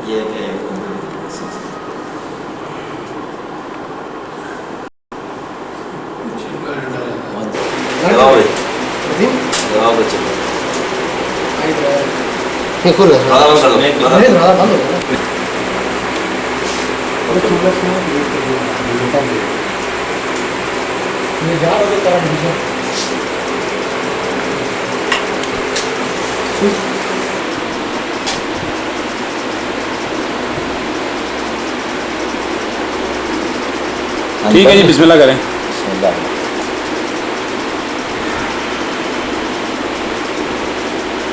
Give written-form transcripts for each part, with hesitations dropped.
یہ کہ ٹھیک ہے جی، بسم اللہ کریں. بسم اللہ.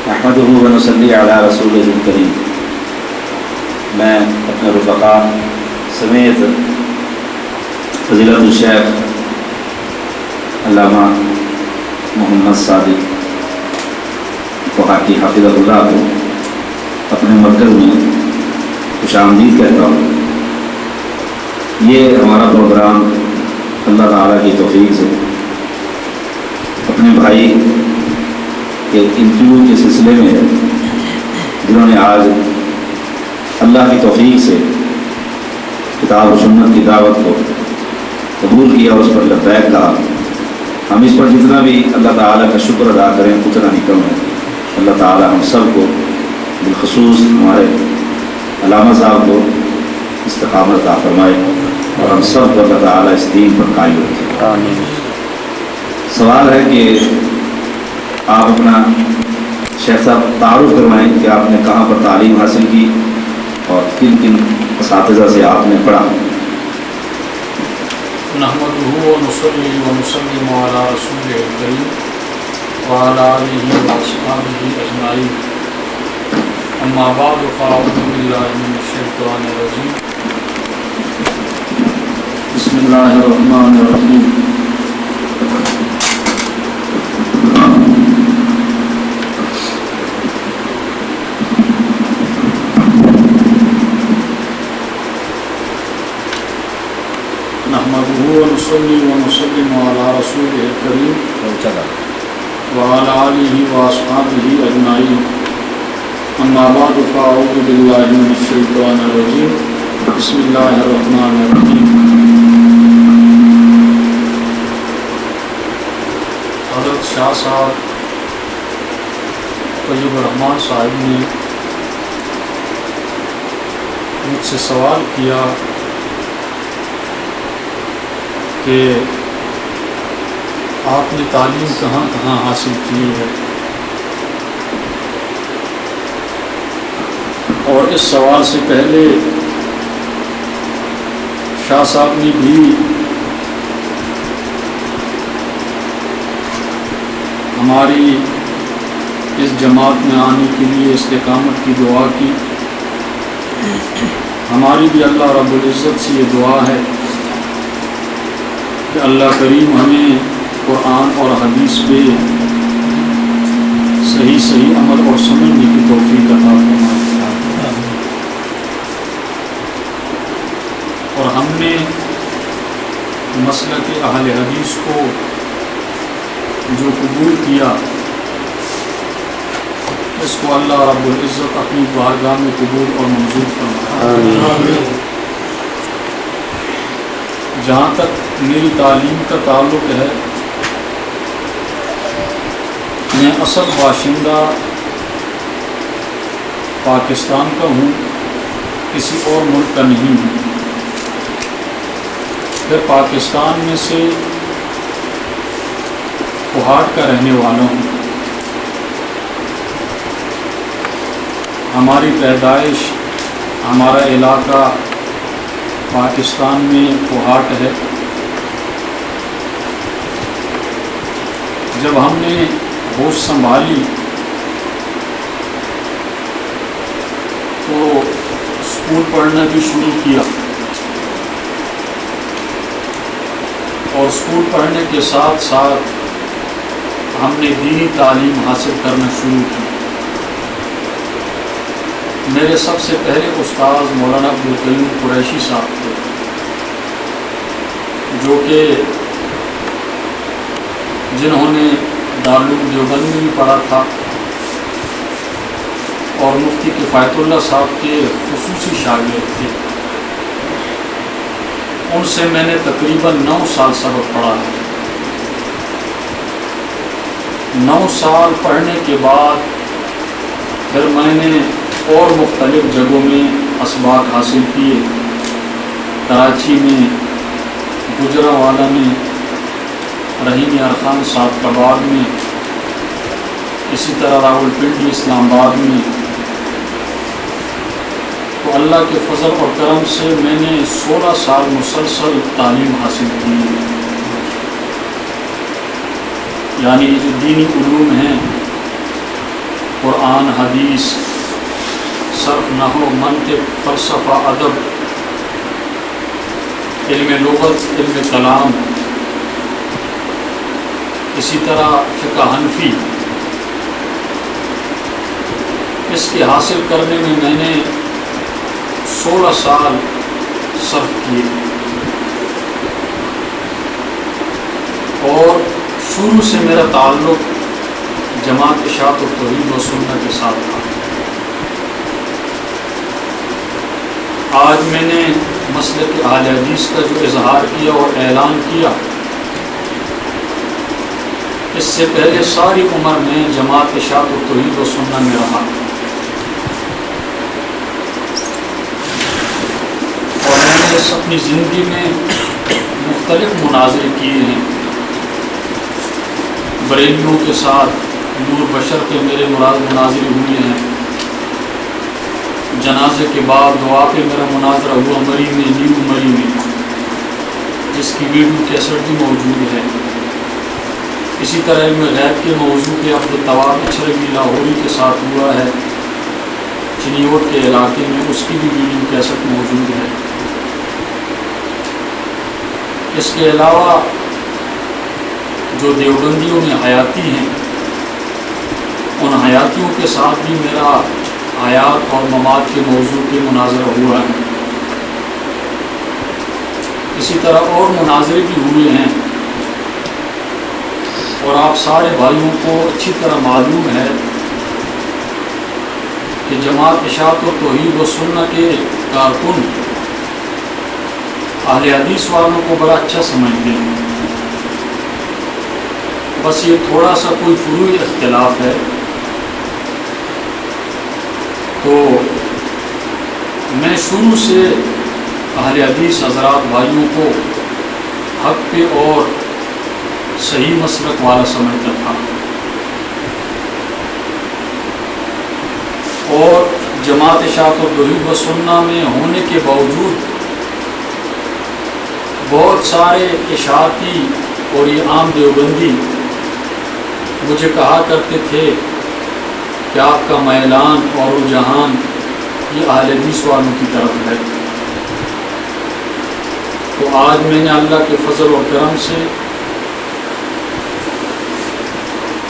نحمدہ و نصلی علی رسولہ الکریم. میں اپنے رفقاء سمیت فضیلت الشیخ علامہ محمد صادق کوہاٹی حفظہ اللہ کو اپنے مرکز میں خوش آمدید کہتا ہوں. یہ ہمارا پروگرام اللہ تعالیٰ کی توفیق سے اپنے بھائی کے انٹرویو کے سلسلے میں ہے، جنہوں نے آج اللہ کی توفیق سے کتاب و سنت کی دعوت کو قبول کیا اور اس پر لبیک کہا. ہم اس پر جتنا بھی اللہ تعالیٰ کا شکر ادا کریں اتنا ہی کم ہے. اللہ تعالیٰ ہم سب کو بالخصوص ہمارے علامہ صاحب کو استقامت عطا فرمائے اور ہم سب کو اللہ تعالیٰ اس دین پر قائم رکھے. آمین. سوال ہے کہ آپ اپنا شیخ صاحب تعارف کروائیں کہ آپ نے کہاں پر تعلیم حاصل کی اور کن کن اساتذہ سے آپ نے پڑھا. نحمدہ و نصلی و نسلم علی رسولہ الکریم وعلی آلہ واصحابہ اجمعین. اما بعد فاعوذ باللہ من الشیطان الرجیم. بسم اللہ الرحمن الرحیم. نحمدہ و نصلی و نسلم علی رسولہ الکریم وعلی آلہ واصحابہ اجمعین. اما بعد فاعوذ باللہ من الشیطان الرجیم. بسم اللہ الرحمن الرحیم. حضرت شاہ صاحب طیب الرحمان صاحب نے مجھ سے سوال کیا کہ آپ نے تعلیم کہاں کہاں حاصل کی ہے، اور اس سوال سے پہلے شاہ صاحب نے بھی ہماری اس جماعت میں آنے کے لیے استقامت کی دعا کی. ہماری بھی اللہ رب العزت سے یہ دعا ہے کہ اللہ کریم ہمیں قرآن اور حدیث پہ صحیح صحیح عمل اور سمجھنے کی توفیق عطا فرمائے. اور ہم نے مسلک اہل حدیث کو جو قبول کیا، اس کو اللہ رب العزت اپنی بارگاہ میں قبول اور منظور فرمائے. جہاں تک میری تعلیم کا تعلق ہے، میں اصل باشندہ پاکستان کا ہوں، کسی اور ملک کا نہیں ہوں. پھر پاکستان میں سے کوہاٹ کا رہنے والا ہوں. ہماری پیدائش، ہمارا علاقہ پاکستان میں کوہاٹ ہے. جب ہم نے ہوش سنبھالی تو اسکول پڑھنا بھی شروع کیا، اور اسکول پڑھنے کے ساتھ ساتھ ہم نے دینی تعلیم حاصل کرنا شروع کی. میرے سب سے پہلے استاذ مولانا عبدالقیوم قریشی صاحب تھے، جو کہ جنہوں نے دارالعلوم دیوبند میں بھی پڑھا تھا اور مفتی کفایت اللہ صاحب کے خصوصی شاگرد تھے. ان سے میں نے تقریباً 9 سال سبق پڑھا ہے. 9 سال پڑھنے کے بعد پھر میں نے اور مختلف جگہوں میں اسباق حاصل کیے. کراچی میں، گجرانوالہ میں، رحیم یار خان صاحب کباب میں، اسی طرح راولپنڈی اسلام آباد میں. تو اللہ کے فضل اور کرم سے میں نے 16 سال مسلسل تعلیم حاصل کی. یعنی یہ جو دینی علوم ہیں، قرآن، حدیث، صرف، نحو، منطق، فلسفہ، ادب، علم لغت، علم کلام، اسی طرح فقہ حنفی، اس کے حاصل کرنے میں میں نے 16 سال صرف کیے. اور شروع سے میرا تعلق جماعت اشاعت التوحید و سنت کے ساتھ تھا. آج میں نے مسلک اہل حدیث کا جو اظہار کیا اور اعلان کیا، اس سے پہلے ساری عمر میں جماعت اشاعت التوحید و سنت میں رہا. اور میں نے اس اپنی زندگی میں مختلف مناظرے کیے ہیں. بریلیوں کے ساتھ نور بشر کے میرے مناظرے ہوئے ہیں. جنازے کے بعد دعا پہ میرا مناظرہ ہوا مری میں، نیو مری میں، جس کی ویڈیو کیسٹ بھی موجود ہے. اسی طرح علم غیب کے موضوع پہ عبدالطواب اچھرگی لاہوری کے ساتھ ہوا ہے چنیوٹ کے علاقے میں، اس کی بھی ویڈیو کیسٹ موجود ہے. اس کے علاوہ جو دیوبندیوں میں حیاتی ہیں، ان حیاتیوں کے ساتھ بھی میرا حیات اور ممات کے موضوع پہ مناظرہ ہوا ہے. اسی طرح اور مناظرے بھی ہوئے ہیں. اور آپ سارے بھائیوں کو اچھی طرح معلوم ہے کہ جماعت اشاعت و توحید و سنت کے کارکن اہل حدیث والوں کو بڑا اچھا سمجھتے ہیں. بس یہ تھوڑا سا کوئی فروعی اختلاف ہے. تو میں شروع سے اہل حدیث حضرات بھائیوں کو حق پہ اور صحیح مسلک والا سمجھتا تھا. اور جماعت اشاعت التوحید و سنت میں ہونے کے باوجود بہت سارے اشاعتی اور یہ عام دیوبندی مجھے کہا کرتے تھے کہ آپ کا میلان اور رجحان یہ اہل حدیث والوں کی طرف ہے. تو آج میں نے اللہ کے فضل و کرم سے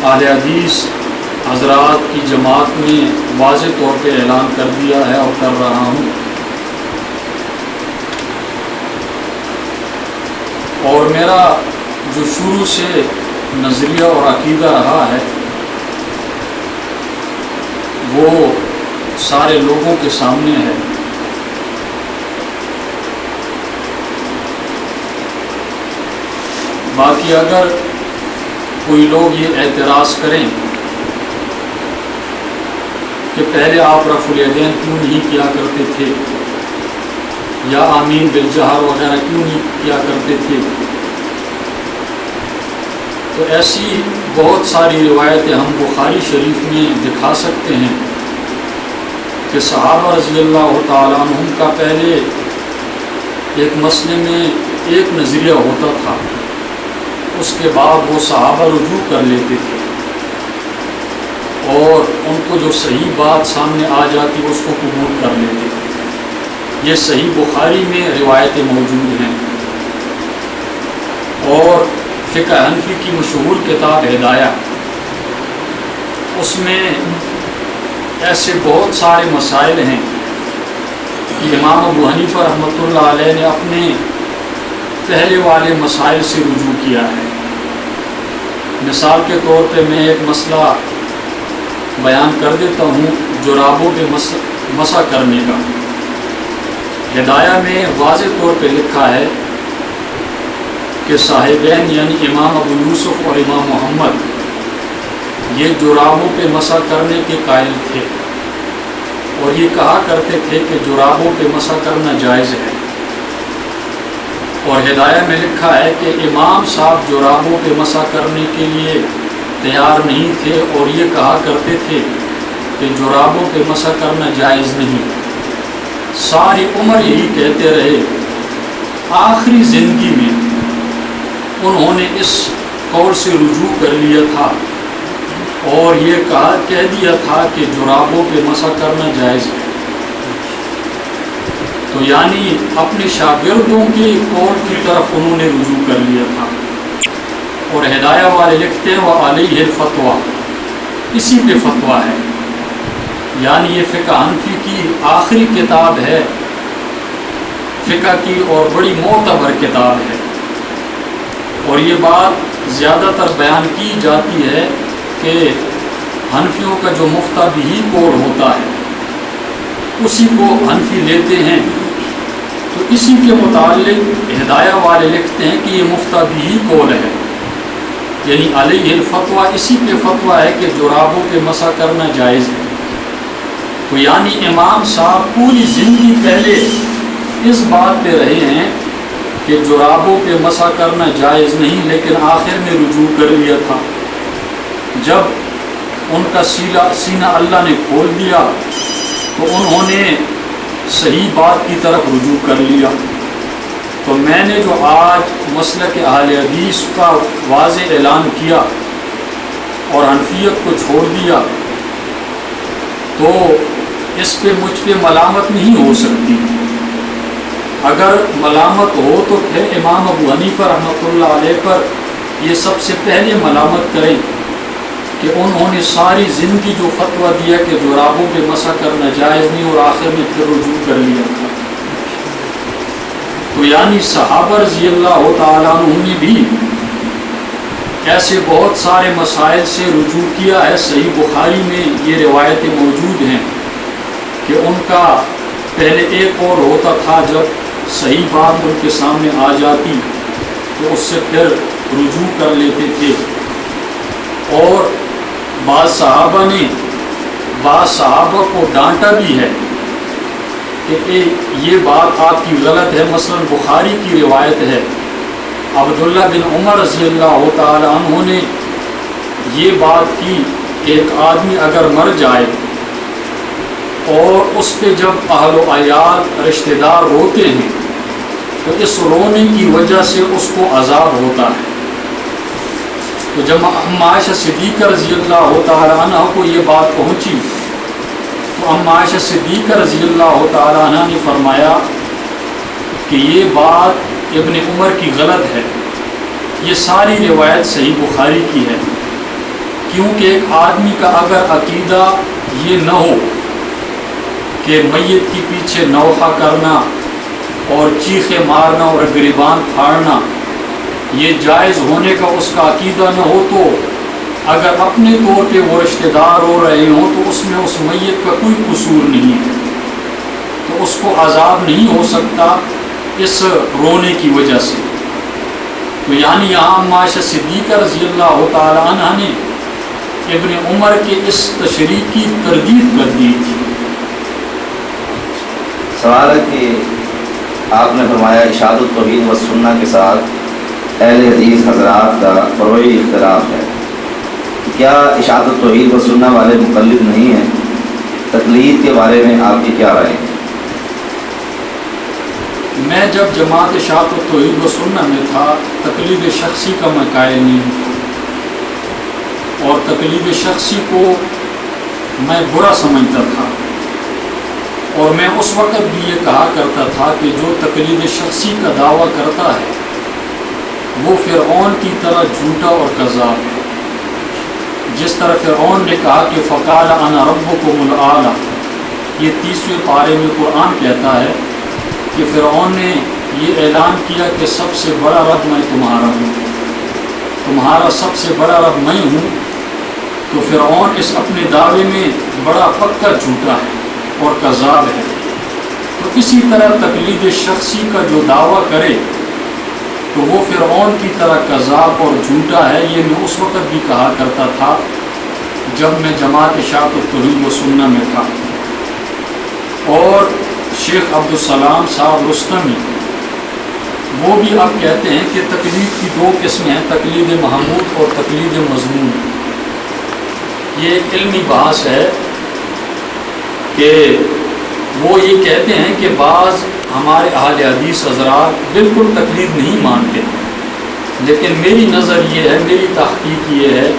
اہل حدیث حضرات کی جماعت میں واضح طور پہ اعلان کر دیا ہے اور کر رہا ہوں. اور میرا جو شروع سے نظریہ اور عقیدہ رہا ہے وہ سارے لوگوں کے سامنے ہے. باقی اگر کوئی لوگ یہ اعتراض کریں کہ پہلے آپ رفع الیدین کیوں نہیں کیا کرتے تھے یا آمین بالجہر وغیرہ کیوں نہیں کیا کرتے تھے، تو ایسی بہت ساری روایتیں ہم بخاری شریف میں دکھا سکتے ہیں کہ صحابہ رضی اللہ تعالیٰ عنہم کا پہلے ایک مسئلے میں ایک نظریہ ہوتا تھا، اس کے بعد وہ صحابہ رجوع کر لیتے تھے اور ان کو جو صحیح بات سامنے آ جاتی اس کو قبول کر لیتے تھے. یہ صحیح بخاری میں روایتیں موجود ہیں. اور فقہ حنفی کی مشہور کتاب ہدایہ، اس میں ایسے بہت سارے مسائل ہیں کہ امام ابو حنیفہ رحمۃ اللہ علیہ نے اپنے پہلے والے مسائل سے رجوع کیا ہے. مثال کے طور پہ میں ایک مسئلہ بیان کر دیتا ہوں جرابوں پہ مسح کرنے کا۔ ہدایہ میں واضح طور پہ لکھا ہے کہ صاحبین یعنی امام ابو یوسف اور امام محمد یہ جرابوں پہ مسح کرنے کے قائل تھے، اور یہ کہا کرتے تھے کہ جرابوں پہ مسح کرنا جائز ہے۔ اور ہدایہ میں لکھا ہے کہ امام صاحب جرابوں پہ مسح کرنے کے لیے تیار نہیں تھے، اور یہ کہا کرتے تھے کہ جرابوں پہ مسح کرنا جائز نہیں۔ ساری عمر یہی کہتے رہے۔ آخری زندگی میں انہوں نے اس قول سے رجوع کر لیا تھا اور یہ کہہ دیا تھا کہ جرابوں پہ مسح کرنا جائز ہے۔ تو یعنی اپنے شاگردوں کے قول کی طرف انہوں نے رجوع کر لیا تھا۔ اور ہدایہ والے لکھتے ہیں وعلیہ الفتویٰ، اسی پہ فتویٰ ہے، یعنی یہ فقہ حنفی کی آخری کتاب ہے، فقہ کی اور بڑی معتبر کتاب ہے۔ اور یہ بات زیادہ تر بیان کی جاتی ہے کہ حنفیوں کا جو مفتہ بھی قول ہوتا ہے اسی کو حنفی لیتے ہیں، تو اسی کے متعلق ہدایہ والے لکھتے ہیں کہ یہ مفتہ بھی قول ہے، یعنی علیہ الفتویٰ، اسی پہ فتویٰ ہے کہ جرابوں پہ مسح کرنا جائز ہے۔ تو یعنی امام صاحب پوری زندگی پہلے اس بات پہ رہے ہیں کہ جرابوں پہ مسح کرنا جائز نہیں، لیکن آخر میں رجوع کر لیا تھا۔ جب ان کا سینہ اللہ نے کھول دیا تو انہوں نے صحیح بات کی طرف رجوع کر لیا۔ تو میں نے جو آج مسلک اہل حدیث کا واضح اعلان کیا اور حنفیت کو چھوڑ دیا، تو اس پہ مجھ پہ ملامت نہیں ہو سکتی۔ اگر ملامت ہو تو پھر امام ابو حنیفہ رحمۃ اللہ علیہ پر یہ سب سے پہلے ملامت کریں کہ انہوں نے ساری زندگی جو فتویٰ دیا کہ جرابوں پہ مسح کرنا جائز نہیں اور آخر میں پھر رجوع کر لیا تھا۔ تو یعنی صحابہ رضی اللہ تعالیٰ عنہ نے بھی ایسے بہت سارے مسائل سے رجوع کیا ہے۔ صحیح بخاری میں یہ روایتیں موجود ہیں کہ ان کا پہلے ایک اور ہوتا تھا، جب صحیح بات ان کے سامنے آ جاتی تو اس سے پھر رجوع کر لیتے تھے۔ اور بعض صحابہ کو ڈانٹا بھی ہے کہ یہ بات آپ کی غلط ہے۔ مثلا بخاری کی روایت ہے، عبداللہ بن عمر رضی اللہ تعالی عنہ نے یہ بات کی کہ ایک آدمی اگر مر جائے اور اس پہ جب اہل و عیال رشتہ دار روتے ہیں تو اس رونے کی وجہ سے اس کو عذاب ہوتا ہے۔ تو جب عائشہ صدیقہ رضی اللہ تعالی عنہ کو یہ بات پہنچی تو عائشہ صدیقہ رضی اللہ تعالی عنہ نے فرمایا کہ یہ بات ابن عمر کی غلط ہے۔ یہ ساری روایت صحیح بخاری کی ہے، کیونکہ ایک آدمی کا اگر عقیدہ یہ نہ ہو کہ میت کے پیچھے نوحہ کرنا اور چیخے مارنا اور گریبان پھاڑنا یہ جائز ہونے کا اس کا عقیدہ نہ ہو، تو اگر اپنے طور پہ وہ رشتہ دار ہو رہے ہوں تو اس میں اس میت کا کوئی قصور نہیں ہے، تو اس کو عذاب نہیں ہو سکتا اس رونے کی وجہ سے۔ تو یعنی یہاں عائشہ صدیقہ رضی اللہ تعالی عنہ نے ابن عمر کے اس تشریح کی تردید کر دی تھی۔ سوال ہے کہ آپ نے فرمایا اشاعت التوحید و سنہ کے ساتھ اہل حدیث حضرات کا فروعی اختلاف ہے، کیا اشاعت التوحید و سنہ والے مقلد نہیں ہیں؟ تقلید کے بارے میں آپ کی کیا رائے ہے؟ میں جب جماعت اشاعت التوحید و سنہ میں تھا تقلید شخصی کا میں قائل نہیں ہوں، اور تقلید شخصی کو میں برا سمجھتا تھا، اور میں اس وقت بھی یہ کہا کرتا تھا کہ جو تقلید شخصی کا دعویٰ کرتا ہے وہ فرعون کی طرح جھوٹا اور کذاب ہے۔ جس طرح فرعون نے کہا کہ فقال انا ربکم الاعلی، یہ 30ویں پارے میں قرآن کہتا ہے کہ فرعون نے یہ اعلان کیا کہ سب سے بڑا رب میں تمہارا ہوں، تمہارا سب سے بڑا رب میں ہوں۔ تو فرعون اس اپنے دعوے میں بڑا پکا جھوٹا ہے اور کذاب ہے۔ تو اسی طرح تقلید شخصی کا جو دعویٰ کرے تو وہ فرعون کی طرح کذاب اور جھوٹا ہے۔ یہ میں اس وقت بھی کہا کرتا تھا جب میں جماعت اشاعت التوحید و سنہ میں تھا۔ اور شیخ عبدالسلام صاحب رستمی وہ بھی اب کہتے ہیں کہ تقلید کی دو قسمیں ہیں، تقلید محمود اور تقلید مضمون۔ یہ ایک علمی بحث ہے کہ وہ یہ کہتے ہیں کہ بعض ہمارے اہل حدیث حضرات بالکل تقلید نہیں مانتے، لیکن میری نظر یہ ہے، میری تحقیق یہ ہے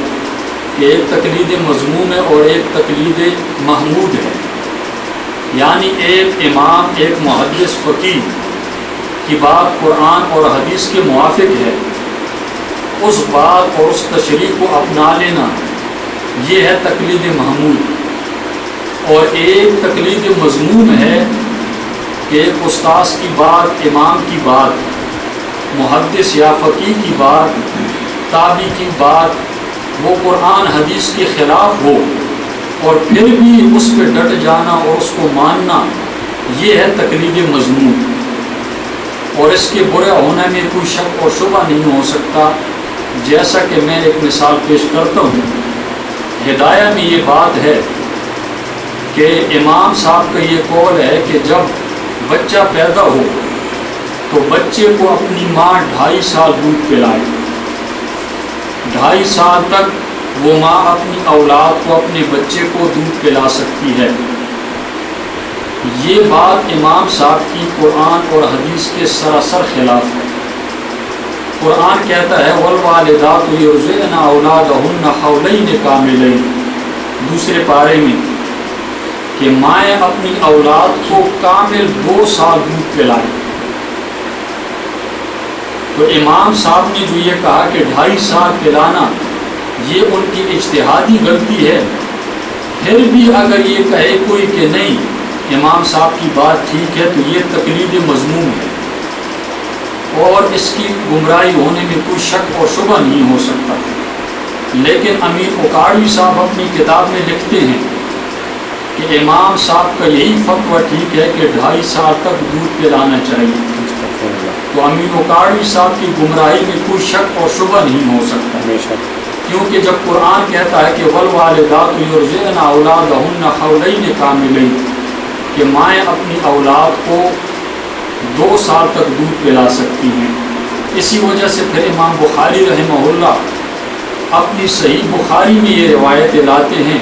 کہ ایک تقلید مضمون ہے اور ایک تقلید محمود ہے۔ یعنی ایک امام، ایک محدث فقیہ کی بات قرآن اور حدیث کے موافق ہے، اس بات اور اس تشریح کو اپنا لینا، یہ ہے تقلید محمود۔ اور ایک تقلید مضمون ہے کہ ایک استاذ کی بات، امام کی بات، محدث یا فقیہ کی بات، تابعی کی بات وہ قرآن حدیث کے خلاف ہو اور پھر بھی اس پہ ڈٹ جانا اور اس کو ماننا، یہ ہے تقلید مضمون۔ اور اس کے برے ہونے میں کوئی شک اور شبہ نہیں ہو سکتا، جیسا کہ میں ایک مثال پیش کرتا ہوں۔ ہدایہ میں یہ بات ہے کہ امام صاحب کا یہ قول ہے کہ جب بچہ پیدا ہو تو بچے کو اپنی ماں 2.5 سال دودھ پلائے، 2.5 سال تک وہ ماں اپنی اولاد کو، اپنے بچے کو دودھ پلا سکتی ہے۔ یہ بات امام صاحب کی قرآن اور حدیث کے سراسر خلاف ہے۔ قرآن کہتا ہے والوالدات یرضعن اولادہن حولین کاملین، دوسرے پارے میں، کہ مائیں اپنی اولاد کو کامل 2 سال دودھ پلائیں۔ تو امام صاحب نے جو یہ کہا کہ 2.5 سال پلانا، یہ ان کی اجتہادی غلطی ہے۔ پھر بھی اگر یہ کہے کوئی کہ نہیں امام صاحب کی بات ٹھیک ہے تو یہ تقلید مضمون ہے اور اس کی گمراہی ہونے میں کوئی شک اور شبہ نہیں ہو سکتا۔ لیکن امیر اکاڑوی صاحب اپنی کتاب میں لکھتے ہیں کہ امام صاحب کا یہی فتویٰ ٹھیک ہے کہ 2.5 سال تک دودھ پلانا چاہیے۔ تو امیر اکاڑوی صاحب کی گمراہی میں کوئی شک اور شبہ نہیں ہو سکتا، کیونکہ جب قرآن کہتا ہے کہ والوالدات یرضعن اولادہن حولین کاملین، کہ مائیں اپنی اولاد کو 2 سال تک دودھ پلا سکتی ہیں، اسی وجہ سے پھر امام بخاری رحمہ اللہ اپنی صحیح بخاری میں یہ روایتیں لاتے ہیں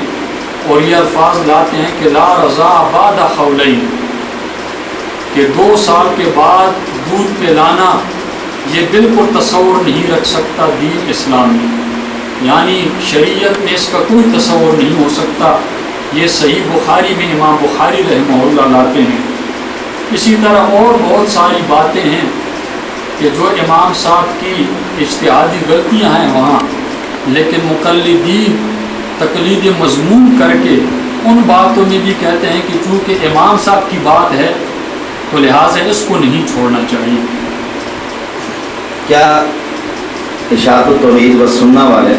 اور یہ الفاظ لاتے ہیں کہ لا رضاع بعد حولین، کہ 2 سال کے بعد دودھ پلانا یہ بالکل تصور نہیں رکھ سکتا دین اسلام میں، یعنی شریعت میں اس کا کوئی تصور نہیں ہو سکتا۔ یہ صحیح بخاری میں امام بخاری رحمہ اللہ لاتے ہیں۔ اسی طرح اور بہت ساری باتیں ہیں کہ جو امام صاحب کی اجتہادی غلطیاں ہیں وہاں، لیکن مقلدین تقلید مضمون کر کے ان باتوں میں بھی کہتے ہیں کہ چونکہ امام صاحب کی بات ہے تو لہٰذا اس کو نہیں چھوڑنا چاہیے۔ کیا اشاعت التوحید و سنہ والے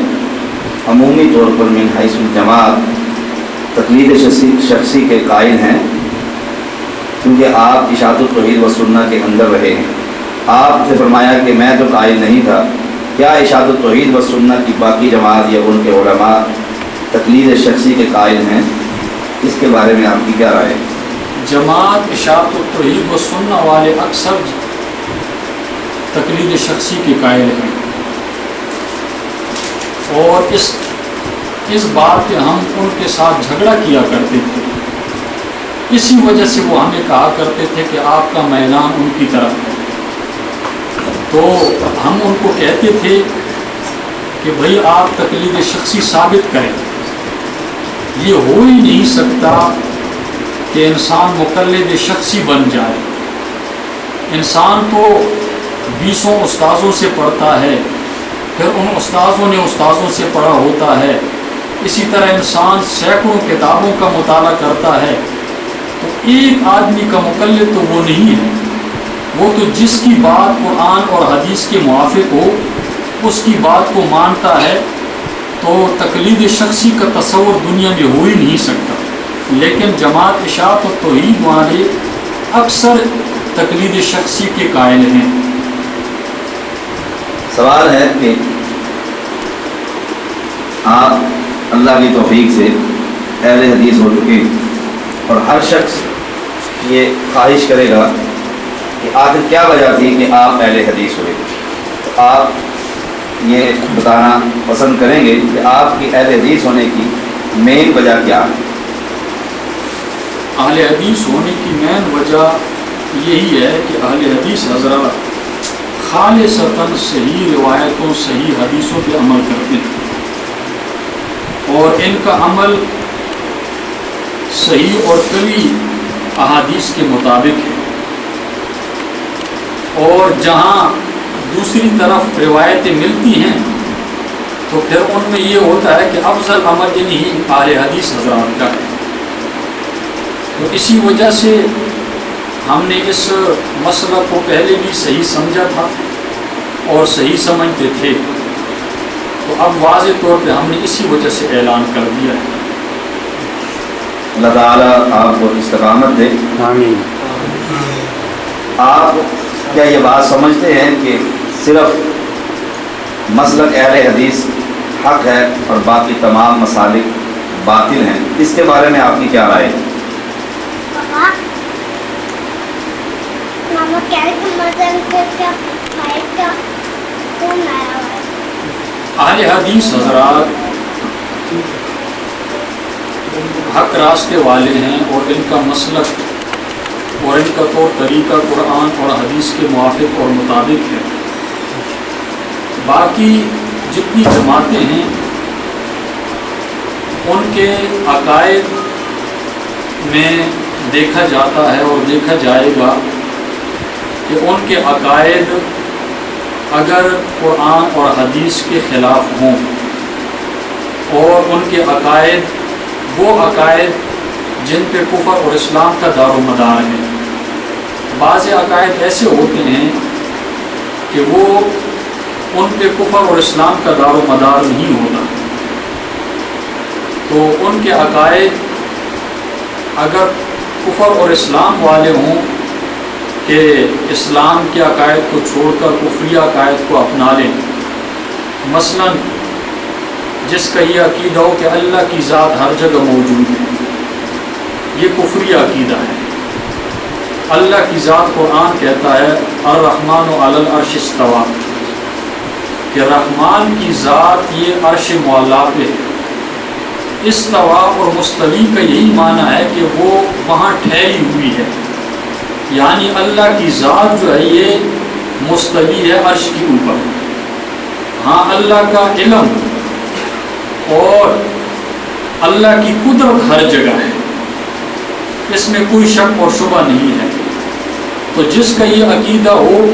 عمومی طور پر من حیث الجماعت تقلید شخصی کے قائل ہیں؟ کیونکہ آپ اشاعت التوحید و سنہ کے اندر رہے ہیں، آپ نے فرمایا کہ میں تو قائل نہیں تھا۔ کیا اشاعت التوحید و سنہ کی باقی جماعت یا ان کے علماء تقلید شخصی کے قائل ہیں؟ اس کے بارے میں آپ کی کیا رائے ہے؟ جماعت اشاعت التوحید و سنہ والے اکثر تقلید شخصی کے قائل ہیں، اور اس بات پہ ہم ان کے ساتھ جھگڑا کیا کرتے تھے۔ اسی وجہ سے وہ ہمیں کہا کرتے تھے کہ آپ کا میلان ان کی طرف ہے۔ تو ہم ان کو کہتے تھے کہ بھائی آپ تقلید شخصی ثابت کریں، یہ ہو ہی نہیں سکتا کہ انسان مقلد شخصی بن جائے۔ انسان تو 20 استاذوں سے پڑھتا ہے، پھر ان استاذوں نے استاذوں سے پڑھا ہوتا ہے، اسی طرح انسان سینکڑوں کتابوں کا مطالعہ کرتا ہے، تو ایک آدمی کا مقلد تو وہ نہیں ہے، وہ تو جس کی بات قرآن اور حدیث کے موافق ہو اس کی بات کو مانتا ہے۔ تو تقلید شخصی کا تصور دنیا میں ہو ہی نہیں سکتا۔ لیکن جماعت اشاعت و توحید والے اکثر تقلید شخصی کے قائل ہیں۔ سوال ہے کہ آپ اللہ کی توفیق سے اہل حدیث ہو چکے اور ہر شخص یہ خواہش کرے گا کہ آخر کیا وجہ تھی کہ آپ اہل حدیث ہوئے، تو آپ یہ بتانا پسند کریں گے کہ آپ کی اہل حدیث ہونے کی مین وجہ کیا ہے؟ اہل حدیث ہونے کی مین وجہ یہی ہے کہ اہل حدیث حضرات خالصتاً صحیح روایتوں صحیح حدیثوں پہ عمل کرتے ہیں، اور ان کا عمل صحیح اور قوی احادیث کے مطابق ہے، اور جہاں دوسری طرف روایتیں ملتی ہیں تو پھر ان میں یہ ہوتا ہے کہ افضل عمل انہی اہل حدیث حضرات کا ہے۔ تو اسی وجہ سے ہم نے اس مسئلہ کو پہلے بھی صحیح سمجھا تھا اور صحیح سمجھتے تھے، تو اب واضح طور پہ ہم نے اسی وجہ سے اعلان کر دیا ہے۔ اللہ تعالیٰ آپ کو استقامت دے، آمین۔ آپ کیا یہ بات سمجھتے ہیں کہ صرف مسلک اہل حدیث حق ہے اور باقی تمام مسالک باطل ہیں؟ اس کے بارے میں آپ کی کیا رائے ہے؟ اہل حدیث حضرات حق راستے والے ہیں، اور ان کا مسلک اور ان کا طور طریقہ قرآن اور حدیث کے موافق اور مطابق ہے۔ باقی جتنی جماعتیں ہیں ان کے عقائد میں دیکھا جاتا ہے اور دیکھا جائے گا کہ ان کے عقائد اگر قرآن اور حدیث کے خلاف ہوں، اور ان کے عقائد وہ عقائد جن پہ کفر اور اسلام کا دار و مدار ہے۔ بعض عقائد ایسے ہوتے ہیں کہ وہ ان پہ کفر اور اسلام کا دار و مدار نہیں ہوتا، تو ان کے عقائد اگر کفر اور اسلام والے ہوں کہ اسلام کے عقائد کو چھوڑ کر کفری عقائد کو اپنا لیں، مثلا جس کا یہ عقیدہ ہو کہ اللہ کی ذات ہر جگہ موجود ہے، یہ کفری عقیدہ ہے۔ اللہ کی ذات قرآن کہتا ہے الرحمن علی العرش استویٰ، کہ رحمان کی ذات یہ عرش معلیٰ پہ ہے۔ استویٰ اور مستوی کا یہی معنی ہے کہ وہ وہاں ٹھہری ہوئی ہے، یعنی اللہ کی ذات جو ہے یہ مستوی ہے عرش کے اوپر۔ ہاں اللہ کا علم اور اللہ کی قدرت ہر جگہ ہے، اس میں کوئی شک اور شبہ نہیں ہے۔ تو جس کا یہ عقیدہ ہو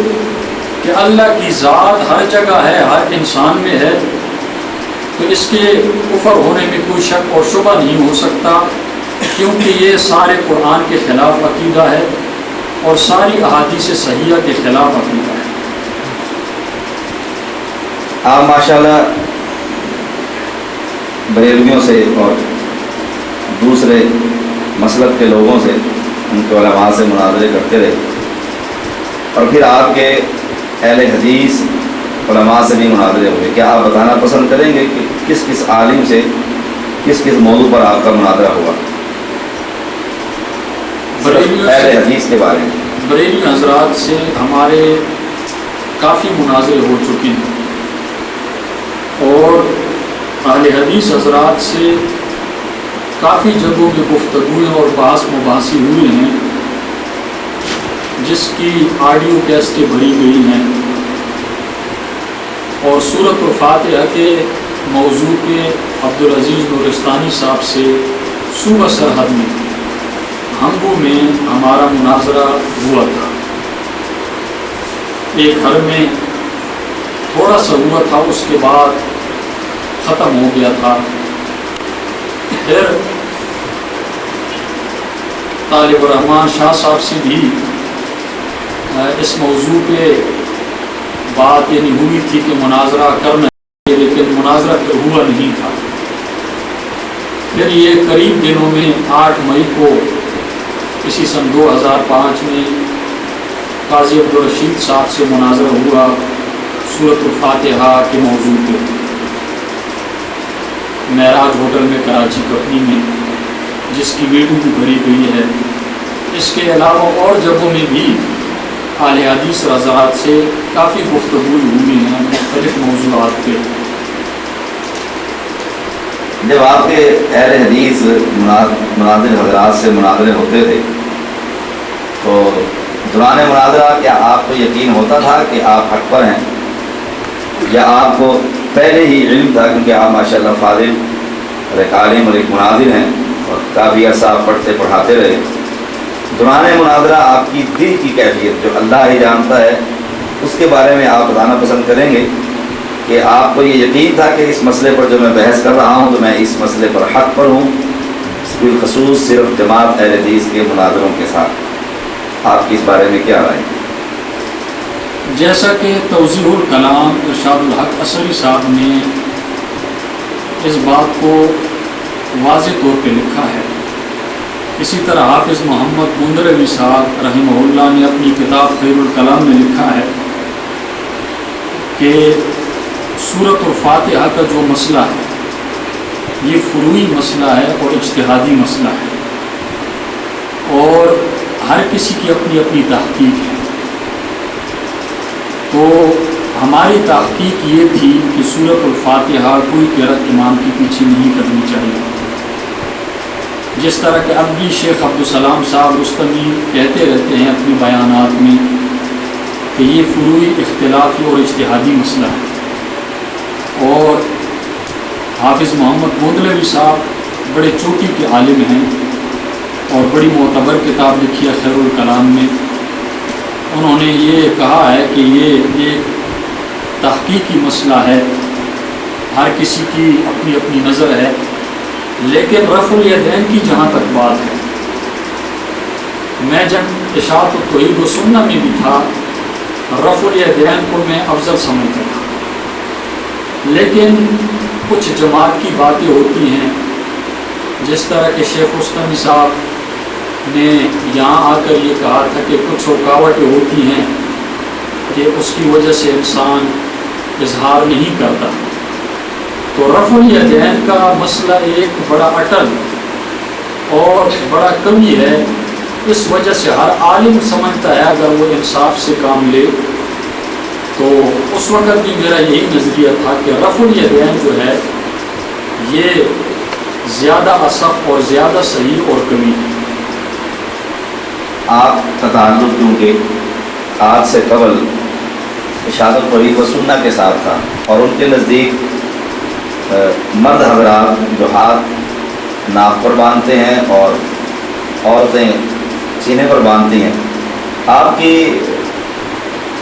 کہ اللہ کی ذات ہر جگہ ہے، ہر انسان میں ہے، تو اس کے کفر ہونے میں کوئی شک اور شبہ نہیں ہو سکتا، کیونکہ یہ سارے قرآن کے خلاف عقیدہ ہے اور ساری احادیث صحیحہ کے خلاف عقیدہ ہے۔ آپ ماشاءاللہ بریلویوں سے اور دوسرے مسلک کے لوگوں سے، ان کے علماء سے مناظرے کرتے رہے، اور پھر آپ کے اہل حدیث علماء سے بھی مناظرے ہوئے۔ کیا آپ بتانا پسند کریں گے کہ کس کس عالم سے کس کس موضوع پر آپ کا مناظرہ ہوا اہل حدیث کے بارے میں؟ بریلی حضرات سے ہمارے کافی مناظرے ہو چکے ہیں، اور اہل حدیث حضرات سے کافی جگہوں میں گفتگویں اور بحث مباحثے ہوئے ہیں، جس کی آڈیو کیسٹیں بھری گئی ہیں، اور سورۃ الفاتحہ کے موضوع پہ عبدالعزیز نورستانی صاحب سے صوبہ سرحد میں ہنگو میں ہمارا مناظرہ ہوا تھا۔ ایک گھر میں تھوڑا سا ہوا تھا، اس کے بعد ختم ہو گیا تھا۔ پھر طالب الرحمان شاہ صاحب سے بھی اس موضوع پہ بات یعنی ہوئی تھی کہ مناظرہ کرنا ہے، لیکن مناظرہ پھر ہوا نہیں تھا۔ پھر یہ قریب دنوں میں 8 مئی کو اسی سن 2005 میں قاضی عبدالرشید صاحب سے مناظرہ ہوا سورۃ الفاتحہ کے موضوع پہ معراج ہوٹل میں کراچی کمپنی میں، جس کی ویڈیو بھی بھری گئی ہے۔ اس کے علاوہ اور جگہوں میں بھی اہل حدیث حضرات سے کافی گفتگو ہوئی ہیں مختلف موضوعات پہ۔ جب آپ کے اہل حدیث مناظر حضرات سے مناظرے ہوتے تھے تو دوران مناظرہ کیا آپ کو یقین ہوتا تھا کہ آپ حق پر ہیں، یا آپ کو پہلے ہی علم تھا کیونکہ آپ ماشاءاللہ فاضل اور ایک عالم اور ایک مناظر ہیں اور کافی عرصہ آپ پڑھتے پڑھاتے رہے؟ دوران مناظرہ آپ کی دل کی کیفیت جو اللہ ہی جانتا ہے اس کے بارے میں آپ بتانا پسند کریں گے کہ آپ کو یہ یقین تھا کہ اس مسئلے پر جو میں بحث کر رہا ہوں تو میں اس مسئلے پر حق پر ہوں، بالخصوص صرف جماعت اہل حدیث کے مناظروں کے ساتھ؟ آپ کی اس بارے میں کیا رائے؟ جیسا کہ توضیح الکلام ارشاد الحق اثری صاحب نے اس بات کو واضح طور پہ لکھا ہے، اسی طرح حافظ محمد گندروی صاحب رحمہ اللہ نے اپنی کتاب خیر الکلام میں لکھا ہے کہ سورۃ الفاتحہ کا جو مسئلہ ہے یہ فروعی مسئلہ ہے اور اجتہادی مسئلہ ہے، اور ہر کسی کی اپنی اپنی تحقیق ہے۔ تو ہماری تحقیق یہ تھی کہ سورۃ الفاتحہ کوئی قرأت امام کی پیچھے نہیں کرنی چاہیے، جس طرح کہ اب بھی شیخ عبدالسلام صاحب رستمی کہتے رہتے ہیں اپنے بیانات میں کہ یہ فروعی اختلافی اور اجتہادی مسئلہ ہے۔ اور حافظ محمد گندلوی صاحب بڑے چوٹی کے عالم ہیں اور بڑی معتبر کتاب لکھی ہے خیر الکلام میں، انہوں نے یہ کہا ہے کہ یہ ایک تحقیقی مسئلہ ہے، ہر کسی کی اپنی اپنی نظر ہے، لیکن رفع الیدین کی جہاں تک بات ہے، میں جب اشاعت التوحید و سنہ میں بھی تھا رفع الیدین کو میں افضل سمجھتا تھا، لیکن کچھ جماعت کی باتیں ہوتی ہیں جس طرح کہ شیخ رستمی صاحب نے یہاں آ کر یہ کہا تھا کہ کچھ رکاوٹیں ہوتی ہیں کہ اس کی وجہ سے انسان اظہار نہیں کرتا، تو رفع الیدین کا مسئلہ ایک بڑا اٹل اور بڑا قوی ہے، اس وجہ سے ہر عالم سمجھتا ہے اگر وہ انصاف سے کام لے تو اس وقت بھی میرا یہی نظریہ تھا کہ رفع الیدین جو ہے یہ زیادہ اصح اور زیادہ صحیح اور قوی ہے۔ آپ کا تعلق کیونکہ آج سے قبل اشاعت التوحید و سنہ کے ساتھ تھا اور ان کے نزدیک مرد حضرات جو ہاتھ ناک پر باندھتے ہیں اور عورتیں سینے پر باندھتی ہیں، آپ کی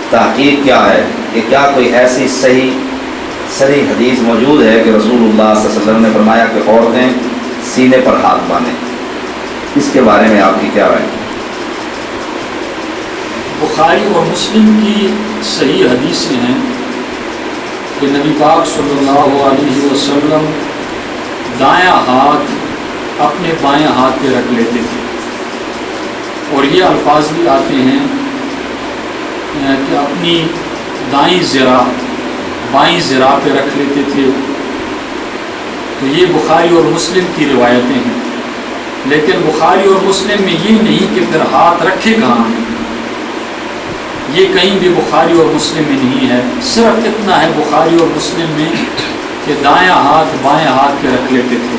تحقیق کیا ہے کہ کیا کوئی ایسی صحیح حدیث موجود ہے کہ رسول اللہ صلی اللہ علیہ وسلم نے فرمایا کہ عورتیں سینے پر ہاتھ باندھیں؟ اس کے بارے میں آپ کی کیا رائے؟ بخاری اور مسلم کی صحیح حدیثیں ہیں کہ نبی پاک صلی اللہ علیہ وسلم دایاں ہاتھ اپنے بائیں ہاتھ پہ رکھ لیتے تھے، اور یہ الفاظ بھی آتے ہیں کہ اپنی دائیں ذرا بائیں ذرا پہ رکھ لیتے تھے۔ تو یہ بخاری اور مسلم کی روایتیں ہیں، لیکن بخاری اور مسلم میں یہ نہیں کہ پھر ہاتھ رکھے کہاں ہیں، یہ کہیں بھی بخاری اور مسلم میں نہیں ہے، صرف اتنا ہے بخاری اور مسلم میں کہ دایاں ہاتھ بائیں ہاتھ پہ رکھ لیتے تھے۔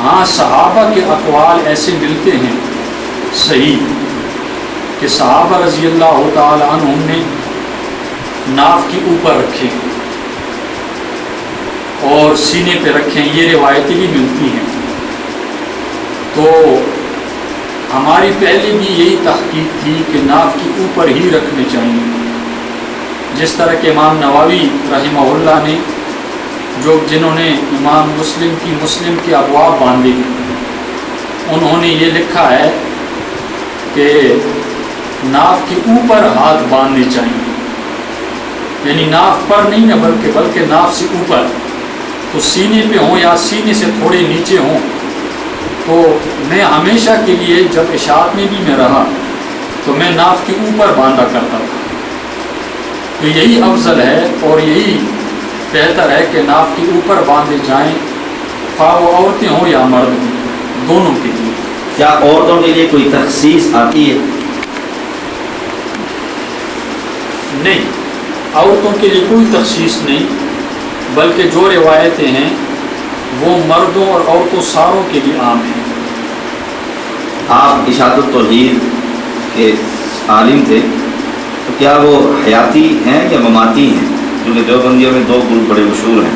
ہاں صحابہ کے اقوال ایسے ملتے ہیں صحیح کہ صحابہ رضی اللہ تعالی عنہم نے ناف کے اوپر رکھے اور سینے پہ رکھیں، یہ روایتیں بھی ملتی ہیں۔ تو ہماری پہلے بھی یہی تحقیق تھی کہ ناف کے اوپر ہی رکھنے چاہیے، جس طرح کہ امام نووی رحمہ اللہ نے جنہوں نے امام مسلم کے ابواب باندھے ہیں، انہوں نے یہ لکھا ہے کہ ناف کے اوپر ہاتھ باندھنے چاہیے، یعنی ناف پر نہیں نہ بلکہ ناف سے اوپر، تو سینے پہ ہوں یا سینے سے تھوڑے نیچے ہوں، تو میں ہمیشہ کے لیے جب اشاعت میں بھی میں رہا تو میں ناف کے اوپر باندھا کرتا تھا۔ تو یہی افضل ہے اور یہی بہتر ہے کہ ناف کے اوپر باندھے جائیں، خواہ وہ عورتیں ہوں یا مرد ہوں، دونوں کے لیے۔ کیا عورتوں کے لیے کوئی تخصیص آتی ہے؟ نہیں، عورتوں کے لیے کوئی تخصیص نہیں، بلکہ جو روایتیں ہیں وہ مردوں اور عورتوں ساروں کے لیے عام ہیں۔ آپ اشاعت التوحید کے عالم تھے، تو کیا وہ حیاتی ہیں یا مماتی ہیں؟ کیونکہ دیوبندیوں میں 2 گروپ بڑے مشہور ہیں،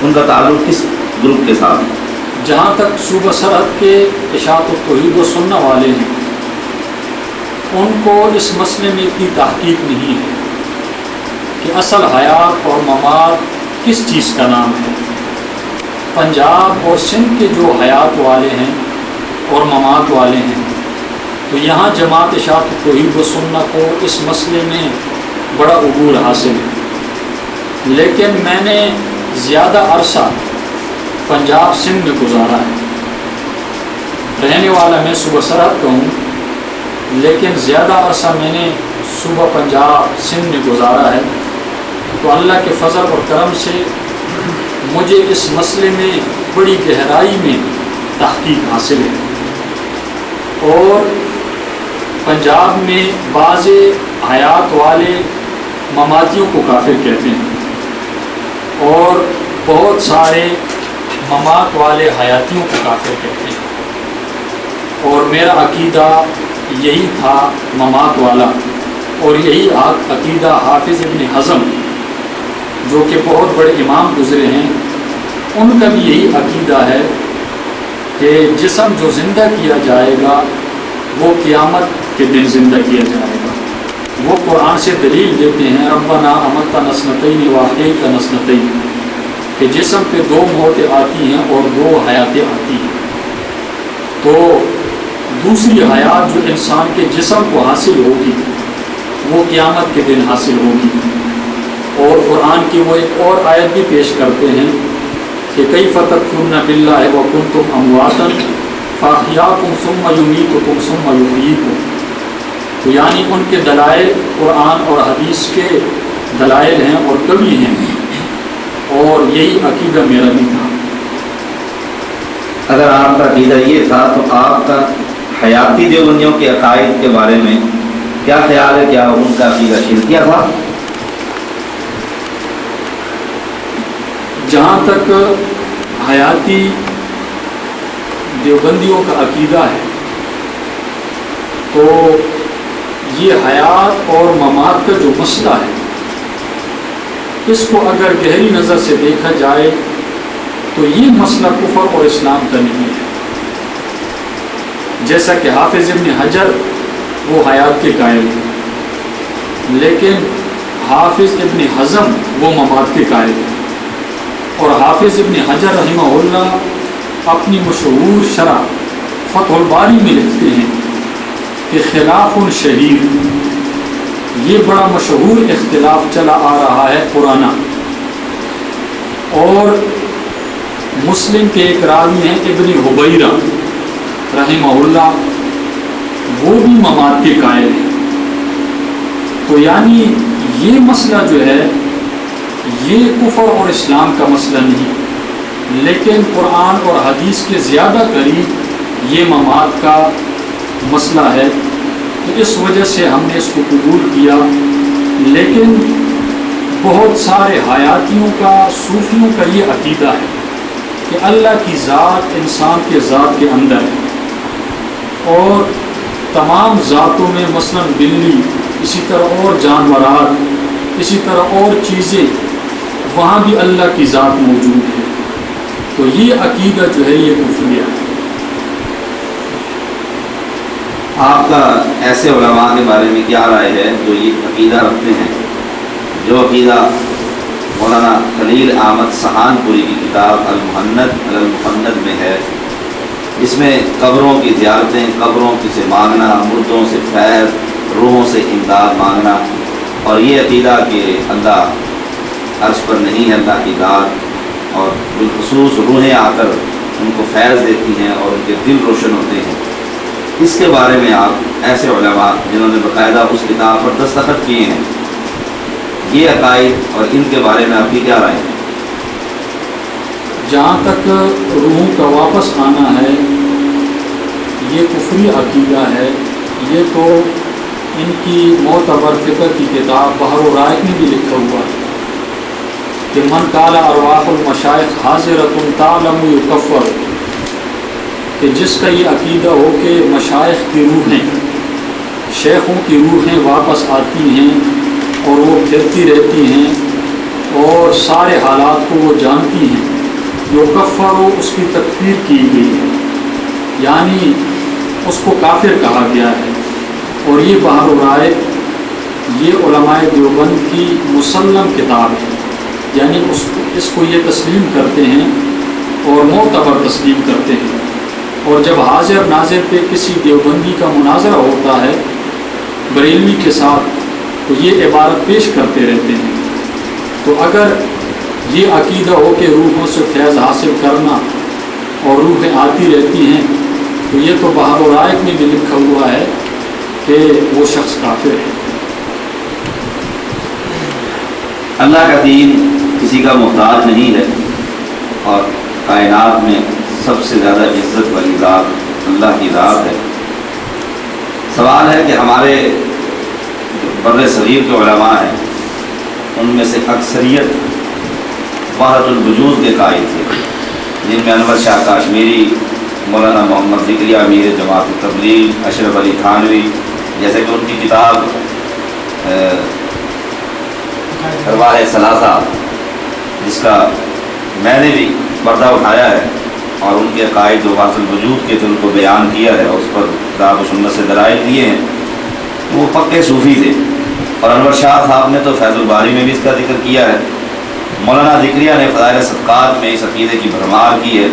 ان کا تعلق کس گروپ کے ساتھ ہے؟ جہاں تک صوبہ سرحد کے اشاعت التوحید و سنہ والے ہیں، ان کو اس مسئلے میں اتنی تحقیق نہیں ہے کہ اصل حیات اور ممات کس چیز کا نام ہے۔ پنجاب اور سندھ کے جو حیات والے ہیں اور ممات والے ہیں، تو یہاں جماعت اشاعت التوحید و سنہ کو اس مسئلے میں بڑا عبور حاصل ہے، لیکن میں نے زیادہ عرصہ پنجاب سندھ میں گزارا ہے۔ رہنے والا میں صوبہ سرحد کا ہوں، لیکن زیادہ عرصہ میں نے صوبہ پنجاب سندھ میں گزارا ہے، تو اللہ کے فضل اور کرم سے مجھے اس مسئلے میں بڑی گہرائی میں تحقیق حاصل ہے۔ اور پنجاب میں بعض حیات والے مماتیوں کو کافر کہتے ہیں اور بہت سارے ممات والے حیاتیوں کو کافر کہتے ہیں، اور میرا عقیدہ یہی تھا ممات والا، اور یہی عقیدہ حافظ ابن حزم جو کہ بہت بڑے امام گزرے ہیں، ان کا بھی یہی عقیدہ ہے کہ جسم جو زندہ کیا جائے گا وہ قیامت کے دن زندہ کیا جائے گا۔ وہ قرآن سے دلیل دیتے ہیں ربنا امتنا اثنتین واحییتنا اثنتین، کہ جسم پہ 2 موتیں آتی ہیں اور 2 حیاتیں آتی ہیں، تو دوسری حیات جو انسان کے جسم کو حاصل ہوگی وہ قیامت کے دن حاصل ہوگی۔ اور قرآن کی وہ ایک اور آیت بھی پیش کرتے ہیں کہ کیف تکفرون باللہ وکنتم امواتا فاحیاکم ثم یمیتکم ثم یحییکم۔ تو یعنی ان کے دلائل قرآن اور حدیث کے دلائل ہیں اور کبھی ہیں، اور یہی عقیدہ میرا بھی تھا۔ اگر آپ کا عقیدہ یہ تھا تو آپ کا حیاتی دیوبندیوں کے عقائد کے بارے میں کیا خیال ہے؟ کیا ان کا عقیدہ شرکیہ تھا؟ جہاں تک حیاتی دیوبندیوں کا عقیدہ ہے تو یہ حیات اور ممات کا جو مسئلہ ہے، اس کو اگر گہری نظر سے دیکھا جائے تو یہ مسئلہ کفر اور اسلام کا نہیں ہے۔ جیسا کہ حافظ ابن حجر وہ حیات کے قائل ہیں، لیکن حافظ ابن حزم وہ ممات کے قائل ہیں، اور حافظ ابن حجر رحمہ اللہ اپنی مشہور شرح فتح الباری میں لکھتے ہیں کہ خلاف شہیر، یہ بڑا مشہور اختلاف چلا آ رہا ہے پرانا، اور مسلم کے ایک راوی ہیں ابن حبیرہ رحمہ اللہ، وہ بھی ممات کے قائل ہیں۔ تو یعنی یہ مسئلہ جو ہے یہ کفر اور اسلام کا مسئلہ نہیں، لیکن قرآن اور حدیث کے زیادہ قریب یہ ممات کا مسئلہ ہے، تو اس وجہ سے ہم نے اس کو قبول کیا۔ لیکن بہت سارے حیاتیوں کا، صوفیوں کا یہ عقیدہ ہے کہ اللہ کی ذات انسان کے ذات کے اندر ہے، اور تمام ذاتوں میں مثلا بلی، اسی طرح اور جانورات، اسی طرح اور چیزیں، وہاں بھی اللہ کی ذات موجود ہے۔ تو یہ عقیدہ جو ہے یہ کفریہ ہے۔ آپ کا ایسے علماء کے بارے میں کیا رائے ہے جو یہ عقیدہ رکھتے ہیں، جو عقیدہ مولانا خلیل احمد سہانپوری کی کتاب المحند میں ہے، اس میں قبروں کی زیارتیں، قبروں سے مانگنا، مردوں سے فیض، روحوں سے امداد مانگنا، اور یہ عقیدہ کہ اللہ عرش پر نہیں ہے، اللہ کی ذات اور بالخصوص روحیں آ کر ان کو فیض دیتی ہیں اور ان کے دل روشن ہوتے ہیں، اس کے بارے میں آپ ایسے علماء جنہوں نے باقاعدہ اس کتاب پر دستخط کیے ہیں، یہ عقائد اور ان کے بارے میں آپ کی کیا رائے ہے؟ جہاں تک روحوں کا واپس آنا ہے، یہ کفری عقیدہ ہے، یہ تو ان کی معتبر فقہ کی کتاب بحر الرائق میں بھی لکھا ہوا ہے کہ من قال ارواح المشائخ حاضرۃ تعلم یکفر، کہ جس کا یہ عقیدہ ہو کہ مشائخ کی روحیں، شیخوں کی روحیں واپس آتی ہیں اور وہ پھرتی رہتی ہیں اور سارے حالات کو وہ جانتی ہیں، یکفر و اس کی تکفیر کی گئی ہے، یعنی اس کو کافر کہا گیا ہے۔ اور یہ بحر الرائق یہ علماء دیوبند کی مسلم کتاب ہے، یعنی اس کو یہ تسلیم کرتے ہیں اور معتبر تسلیم کرتے ہیں۔ اور جب حاضر ناظر پہ کسی دیوبندی کا مناظرہ ہوتا ہے بریلوی کے ساتھ تو یہ عبارت پیش کرتے رہتے ہیں۔ تو اگر یہ عقیدہ ہو کہ روحوں سے فیض حاصل کرنا اور روحیں آتی رہتی ہیں تو یہ تو بحر الرائق میں بھی لکھا ہوا ہے کہ وہ شخص کافر ہے۔ اللہ کا دین کسی کا محتاج نہیں ہے، اور کائنات میں سب سے زیادہ عزت والی ذات اللہ کی ذات ہے۔ سوال ہے کہ ہمارے بر صغیر کے علماء ہیں ان میں سے اکثریت وحدت الوجود کے قائل تھے، جن میں انور شاہ کاشمیری، مولانا محمد ذکریہ امیر جماعت تبلیغ، اشرف علی تھانوی، جیسے کہ ان کی کتاب ارواح ثلاثہ جس کا میں نے بھی پردہ اٹھایا ہے اور ان کے عقائد جو وحدت الوجود کے تھے ان کو بیان کیا ہے اور اس پر کتاب و سنت سے دلائل دیے ہیں، وہ پکے صوفی تھے۔ اور انور شاہ صاحب نے تو فیض الباری میں بھی اس کا ذکر کیا ہے، مولانا ذکریہ نے فضائل صدقات میں اس عقیدے کی بھرمار کی ہے،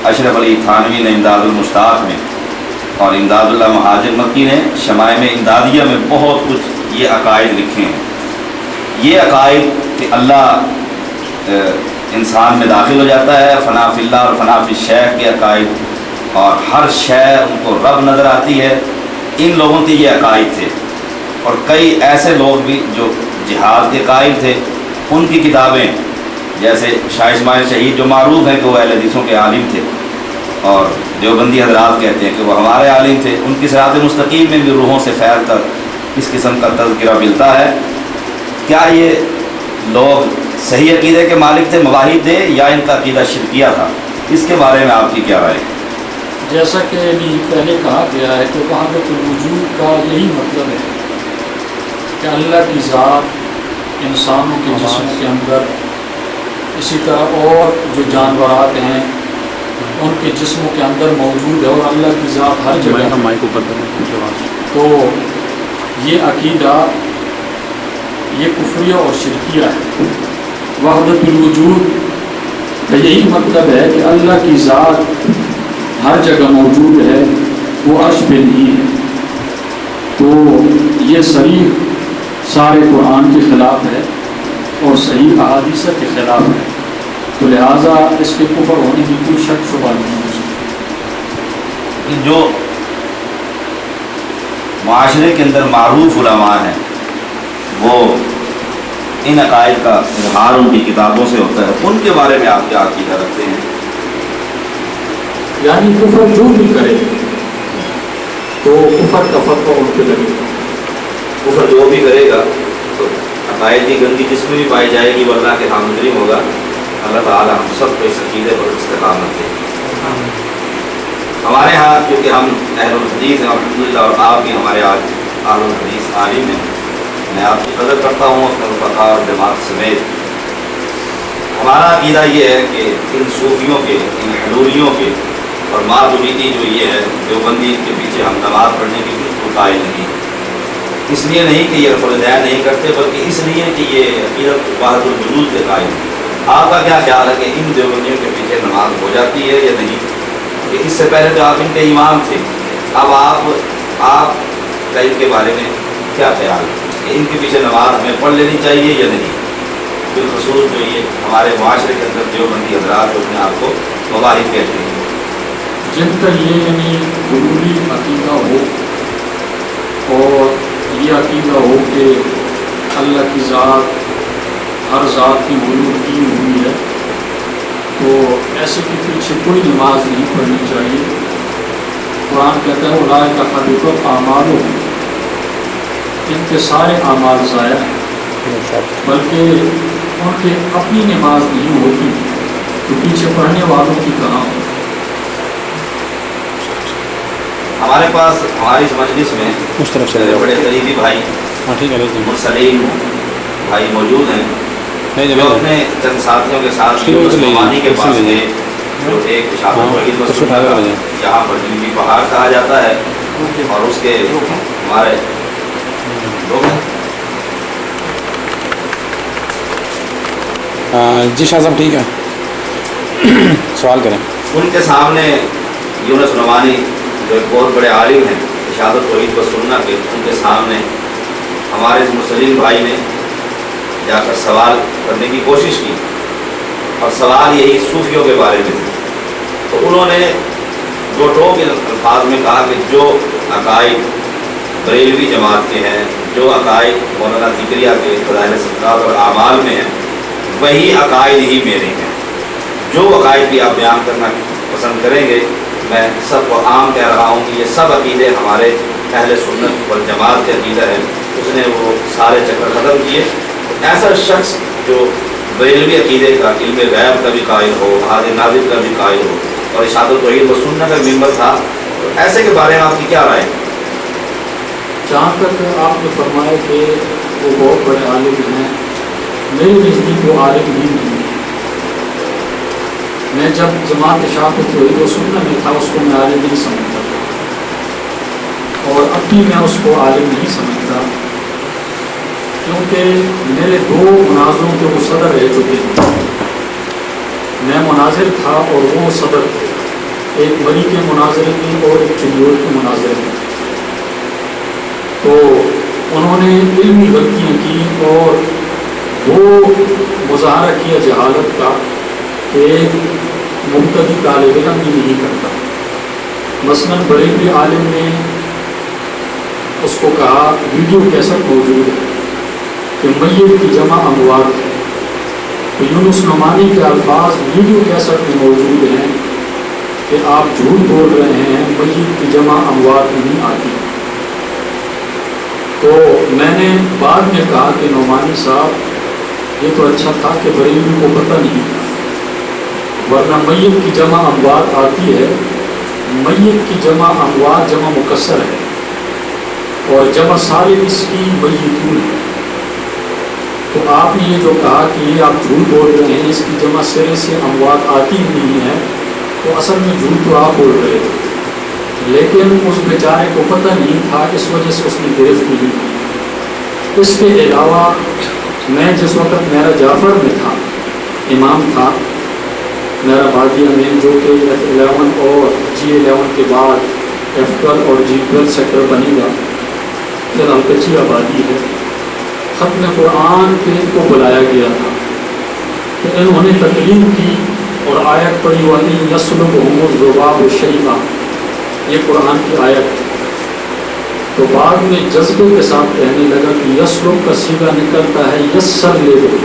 اشرف علی تھانوی نے امداد المشتاق میں، اور امداد اللہ مہاجر مکی نے شمائم امدادیہ میں بہت کچھ یہ عقائد لکھے ہیں۔ یہ عقائد کہ اللہ انسان میں داخل ہو جاتا ہے، فنا فی اللہ اور فنا فی الشیخ کے عقائد، اور ہر شے ان کو رب نظر آتی ہے، ان لوگوں کے یہ عقائد تھے۔ اور کئی ایسے لوگ بھی جو جہاد کے قائل تھے، ان کی کتابیں جیسے شاہ اسماعیل شہید جو معروف ہیں کہ وہ اہل حدیثوں کے عالم تھے اور دیوبندی حضرات کہتے ہیں کہ وہ ہمارے عالم تھے، ان کی صراط مستقیم میں بھی روحوں سے پھیل کر اس قسم کا تذکرہ ملتا ہے۔ کیا یہ لوگ صحیح عقیدے کے مالک تھے، مواحد تھے، یا ان کا عقیدہ شرکیہ تھا؟ اس کے بارے میں آپ کی کیا رائے ہے؟ جیسا کہ پہلے کہا گیا ہے کہ وحدت الوجود کا یہی مطلب ہے کہ اللہ کی ذات انسانوں کے جسم کے اندر، اسی طرح اور جو جانورات ہیں ان کے جسموں کے اندر موجود ہے، اور اللہ کی ذات ہر جگہ ہے۔ تو یہ عقیدہ یہ کفریہ اور شرکیہ ہے۔ وحدت الوجود کا یہی مطلب ہے کہ اللہ کی ذات ہر جگہ موجود ہے، وہ عرش پہ نہیں ہے۔ تو یہ صریح سارے قرآن کے خلاف ہے اور صحیح احادیث کے خلاف ہے، تو لہٰذا اس کے کفر ہونے کی کوئی شک شبہ نہیں ہو سکتا۔ جو معاشرے کے اندر معروف علماء ہیں وہ ان عقائد کا اظہار ان کی کتابوں سے ہوتا ہے، ان کے بارے میں آپ کیا عقیدہ رکھتے ہیں؟ یعنی کفر جو بھی کرے تو کفر کا فتویٰ ان پہ لگے گا۔ کفر جو بھی کرے گا تو عقائد کی گندگی جس میں بھی پائی جائے گی وہ اللہ کے ہاں مجرم ہوگا۔ اللہ تعالیٰ ہم سب کو اس عقیدے پر استقامت دے۔ ہمارے ہاں کیونکہ ہم اہل الحدیث ہیں الحمدللہ، اور آپ بھی ہمارے آج اہل الحدیث عالم ہیں، میں آپ کی قدر کرتا ہوں اپنے رفقا اور جماعت سمیت۔ ہمارا عقیدہ یہ ہے کہ ان صوفیوں کے، ان حلوریوں کے اور ماتریدی جو یہ ہے دیوبندی کے پیچھے ہم نماز پڑھنے کی بالکل قائل نہیں، اس لیے نہیں کہ یہ رفع الدین نہیں کرتے، بلکہ اس لیے کہ یہ عقیدت وحدت الوجود کے قائل ہیں۔ آپ کا کیا خیال ہے کہ ان دیوبندیوں کے پیچھے نماز ہو جاتی ہے یا نہیں؟ کہ اس سے پہلے تو آپ ان کے امام تھے، اب آپ کا ان کے بارے میں کیا خیال ہے کہ ان کے پیچھے نماز ہمیں پڑھ لینی چاہیے یا نہیں؟ بالخصوص جو یہ ہمارے معاشرے کے اندر دیوبندی حضرات جو اپنے آپ کو مواہب کہتے ہیں، جن کا یہ یعنی غروری عقیدہ ہو اور یہ عقیدہ ہو کہ اللہ کی ذات ہر ذات کی موجود کی ہوئی ہے، تو ایسے کے پیچھے کوئی نماز نہیں پڑھنی چاہیے۔ قرآن کہتا ہے اولئک حبطت اعمالهم، ان کے سارے اعمال ضائع ہیں، بلکہ ان کی اپنی نماز نہیں ہوتی تو پیچھے پڑھنے والوں کی کہاں ہو۔ ہمارے پاس ہماری اس مجلس میں بڑے قریبی بھائی مرسلین بھائی موجود ہیں جو اپنے چند ساتھیوں کے ساتھ یونس نعمانی کے پاس گئے، جو ایک شاہد وحید و سنہ کا جہاں پر جنگی پہاڑ کہا جاتا ہے، اور اس کے ہمارے لوگ ہیں۔ جی شاہ صاحب ٹھیک ہے، سوال کریں۔ ان کے سامنے یونس نعمانی جو ایک بہت بڑے عالم ہیں شہادت توحید و سنہ کے، ان کے سامنے ہمارے اس مسلم بھائی نے جا کر سوال کرنے کی کوشش کی، اور سوال یہی صوفیوں کے بارے میں تھے۔ تو انہوں نے دو ٹوک الفاظ میں کہا کہ جو عقائد بریلوی جماعت کے ہیں، جو عقائد مولانا ذکریہ کے فضائل صدقات اور اعمال میں ہیں، وہی عقائد ہی میرے ہیں۔ جو عقائد بھی آپ بیان کرنا پسند کریں گے، میں سب کو عام کہہ رہا ہوں کہ یہ سب عقیدے ہمارے اہل سنت والجماعت کے عقیدہ ہے۔ اس نے وہ سارے چکر ختم کیے۔ ایسا شخص جو بریلوی عقیدے کا، علم غیب کا بھی قائل ہو، احاد نازل کا بھی قائل ہو، اور شہادت توحید و سنہ کا ممبر تھا، تو ایسے کے بارے میں آپ کی کیا رائے؟ جہاں تک آپ نے فرمایا کہ وہ بہت بڑے عالم ہیں، میرے نزدیک وہ عالم ہی نہیں ہے۔ میں جب جماعت شہادت توحید و سنہ میں تھا اس کو میں عالم نہیں سمجھتا تھا، اور اب بھی میں اس کو عالم نہیں سمجھتا، کیونکہ میرے دو مناظروں کے وہ صدر رہ چکے ہیں۔ میں مناظر تھا اور وہ صدر تھے، ایک مری کے مناظرے میں اور ایک چنجور کے مناظرے میں۔ تو انہوں نے علمی غلطیاں کی اور وہ مظاہرہ کیا جہالت کا کہ مبتدی طالب علم بھی نہیں کرتا۔ مثلاً بڑے بھی عالم نے اس کو کہا، ویڈیو کیسٹ موجود ہے کہ میت کی جمع اموات ہے، تو یونس نعمانی کے الفاظ ویڈیو کیسٹ میں موجود ہیں کہ آپ جھوٹ بول رہے ہیں، میت کی جمع اموات نہیں آتی۔ تو میں نے بعد میں کہا کہ نعمانی صاحب، یہ تو اچھا تھا کہ بریلوی کو پتہ نہیں تھا، ورنہ میت کی جمع اموات آتی ہے۔ میت کی جمع اموات جمع مکسر ہے، اور جمع سارے اس کی میتون ہے۔ تو آپ نے یہ جو کہا کہ یہ آپ جھوٹ بول رہے ہیں، اس کی جمع سرے سے اموات آتی نہیں ہے، تو اصل میں جھوٹ تو آپ بول رہے تھے، لیکن اس بیچارے کو پتہ نہیں تھا، اس وجہ سے اس نے گرفت نہیں کی۔ اس کے علاوہ میں جس وقت میرا جعفر میں تھا، امام تھا میرا بادیہ میں، جو کہ F11 اور G11 کے بعد F12 اور G12 سیکٹر بنے گا، پھر الکچی آبادی ہے۔ ختم قرآن کے کو بلایا گیا تھا، تو انہوں نے تقریر کی اور آیت پڑھی، وَإِن يَسْلُبْهُمُ الذُّبَابُ شَيْئًا، یہ قرآن کی آیت ہے۔ تو بعد میں جذبے کے ساتھ کہنے لگا کہ یسلب کا سیغہ نکلتا ہے یسر لے لو،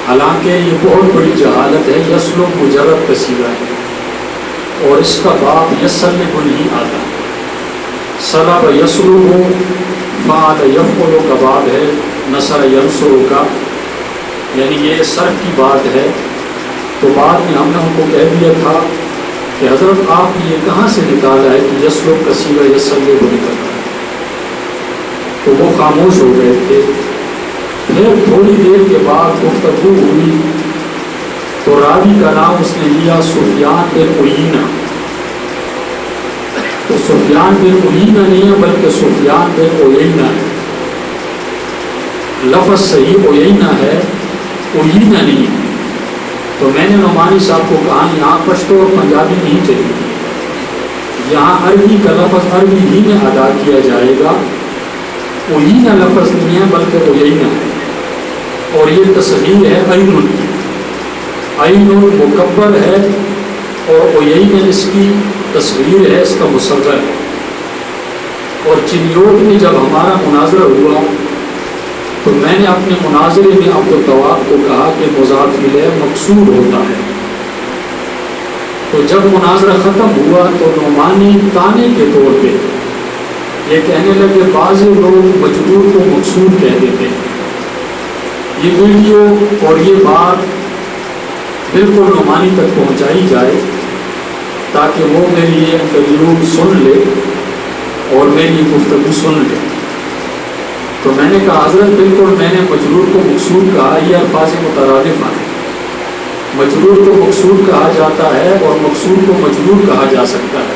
حالانکہ یہ بہت بڑی جہالت ہے۔ یسلب مجرد کا سیغہ ہے، اور اس کا باب یسر لے کو نہیں آتا۔ سلب یسلب فعل یفعل کا باب ہے، نصر ینصر کا، یعنی یہ صرف کی بات ہے۔ تو بعد میں ہم نے ان کو کہہ دیا تھا کہ حضرت آپ نے یہ کہاں سے نکالا ہے کہ یسلب کا سیغہ یسر لے کو نکلتا ہے؟ تو وہ خاموش ہو گئے تھے۔ پھر تھوڑی دیر کے بعد گفتگو ہوئی، تو راوی کا نام اس نے لیا سفیان بن عیینہ۔ تو سفیان بن عیینہ نہیں ہے بلکہ سفیان بن عیینہ ہے، لفظ صحیح عیینہ ہے، عیینہ نہیں ہے۔ تو میں نے نعمانی صاحب کو کہا یہاں پشتو اور پنجابی نہیں چاہیے، یہاں عربی کا لفظ عربی ہی میں ادا کیا جائے گا۔ عیینہ لفظ نہیں ہے بلکہ عیینہ ہے۔ اور یہ تصغیر ہے عین کی، عین مکبر ہے، اور عین اس کی تصغیر ہے، اس کا مصغر ہے۔ اور چنیوٹ میں جب ہمارا مناظرہ ہوا تو میں نے اپنے مناظرے میں عبدالتواب کو کہا کہ مضاف الیہ مقصور ہوتا ہے۔ تو جب مناظرہ ختم ہوا تو نعمانی تانے کے طور پہ یہ کہنے لگے بعض لوگ مجرور کو مقصور کہہ دیتے ہیں۔ یہ ویڈیو اور یہ بات بالکل نعمانی تک پہنچائی جائے تاکہ وہ میری یہ انٹرویو سن لے اور میری گفتگو سن لے۔ تو میں نے کہا حضرت بالکل میں نے مجرور کو مقصور کہا، یہ الفاظ مترادف ہیں۔ مجرور کو مقصور کہا جاتا ہے اور مقصور کو مجرور کہا جا سکتا ہے،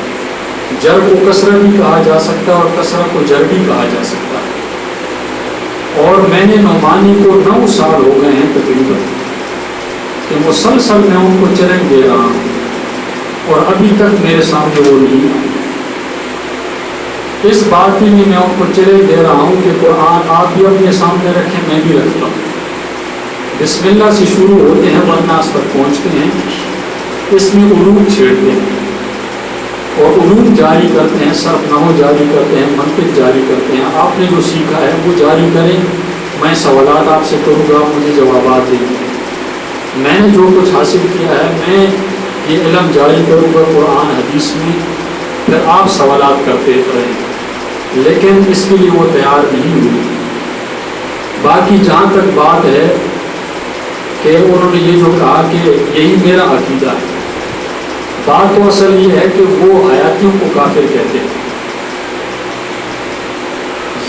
جر کو کسرہ بھی کہا جا سکتا ہے اور کسرہ کو جر بھی کہا جا سکتا ہے۔ اور میں نے نعمانی کو 9 سال ہو گئے ہیں تقریباً کہ مسلسل میں ان کو چیلنج دے رہا ہوں اور ابھی تک میرے سامنے وہ نہیں آئی۔ اس بات میں میں ان کو چیلنج دے رہا ہوں کہ قرآن آپ بھی اپنے سامنے رکھیں، میں بھی رکھتا ہوں۔ بسم اللہ سے شروع ہوتے ہیں والناس تک پہنچتے ہیں، اس میں علوم چھیڑتے ہیں اور علوم جاری کرتے ہیں، صرف نحو جاری کرتے ہیں، منطق جاری کرتے ہیں۔ آپ نے جو سیکھا ہے وہ جاری کریں، میں سوالات آپ سے کروں گا، مجھے جوابات دیں گے۔ میں نے جو کچھ حاصل کیا ہے میں یہ علم جاری کروں گا قرآن حدیث میں، پھر آپ سوالات کرتے رہیں، لیکن اس کے لیے وہ تیار نہیں ہوئی۔ باقی جہاں تک بات ہے کہ انہوں نے یہ جو کہا کہ یہی میرا عقیدہ ہے، بات تو اصل یہ ہے کہ وہ حیاتیوں کو کافر کہتے ہیں۔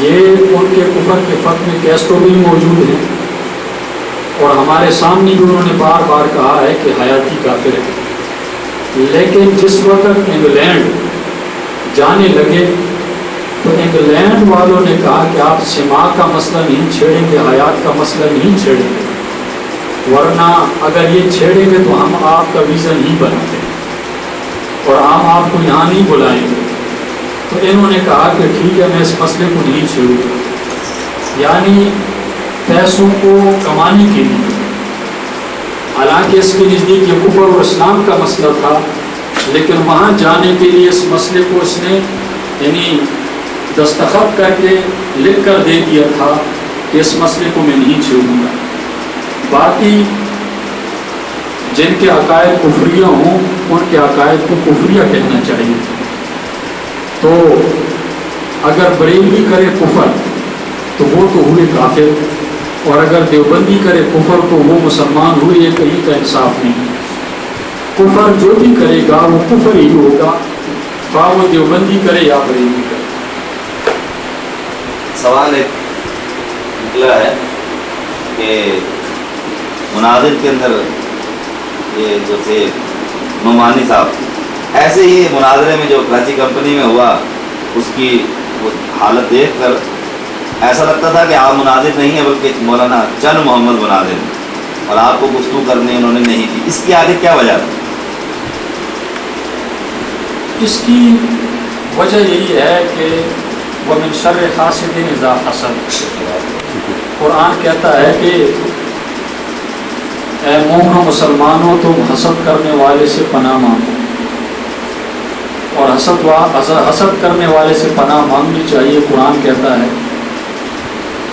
یہ ان کے کفر کے فتح میں کیسٹوں بھی موجود ہیں اور ہمارے سامنے بھی انہوں نے بار بار کہا ہے کہ حیاتی کافر ہے۔ لیکن جس وقت انگلینڈ جانے لگے تو انگلینڈ والوں نے کہا کہ آپ سما کا مسئلہ نہیں چھیڑیں گے، حیات کا مسئلہ نہیں چھیڑیں گے، ورنہ اگر یہ چھیڑیں گے تو ہم آپ کا ویزا نہیں بناتے اور ہم آپ کو یہاں نہیں بلائیں گے۔ تو انہوں نے کہا کہ ٹھیک ہے میں اس مسئلے کو نہیں چھیڑوں گا، یعنی پیسوں کو کمانے کے لیے، حالانکہ اس کے نزدیک یہ کفر اور اسلام کا مسئلہ تھا، لیکن وہاں جانے کے لیے اس مسئلے کو اس نے یعنی دستخط کر کے لکھ کر دے دیا تھا کہ اس مسئلے کو میں نہیں چھیڑوں گا۔ باقی جن کے عقائد کفریہ ہوں ان کے عقائد کو کفریہ کہنا چاہیے۔ تو اگر بریلوی کرے کفر تو وہ تو ہوئے کافر، اور اگر دیوبندی کرے کفر تو وہ مسلمان ہوئے، یہ کہیں کا انصاف نہیں۔ کفر جو بھی کرے گا وہ کفر ہی ہوگا، خواہ وہ دیوبندی کرے یا بریلوی کرے۔ سوال ایک نکلا ہے کہ مناظر کے اندر یہ جو تھے نعمانی صاحب، ایسے ہی مناظرے میں جو کراچی کمپنی میں ہوا اس کی وہ حالت دیکھ کر ایسا لگتا تھا کہ آپ مناظر نہیں ہیں بلکہ مولانا چند محمد مناظر ہیں، اور آپ کو گفتگو کرنے انہوں نے نہیں کی۔ اس کی آگے کیا وجہ تھی؟ اس کی وجہ یہی ہے کہ وَمِن شَرِّ حَاسِدٍ إِذَا حَسَدَ، قرآن کہتا ہے کہ اے مومنو مسلمانوں تم حسد کرنے والے سے پناہ مانگو، اور حسد کرنے والے سے پناہ مانگنی چاہیے، قرآن کہتا ہے۔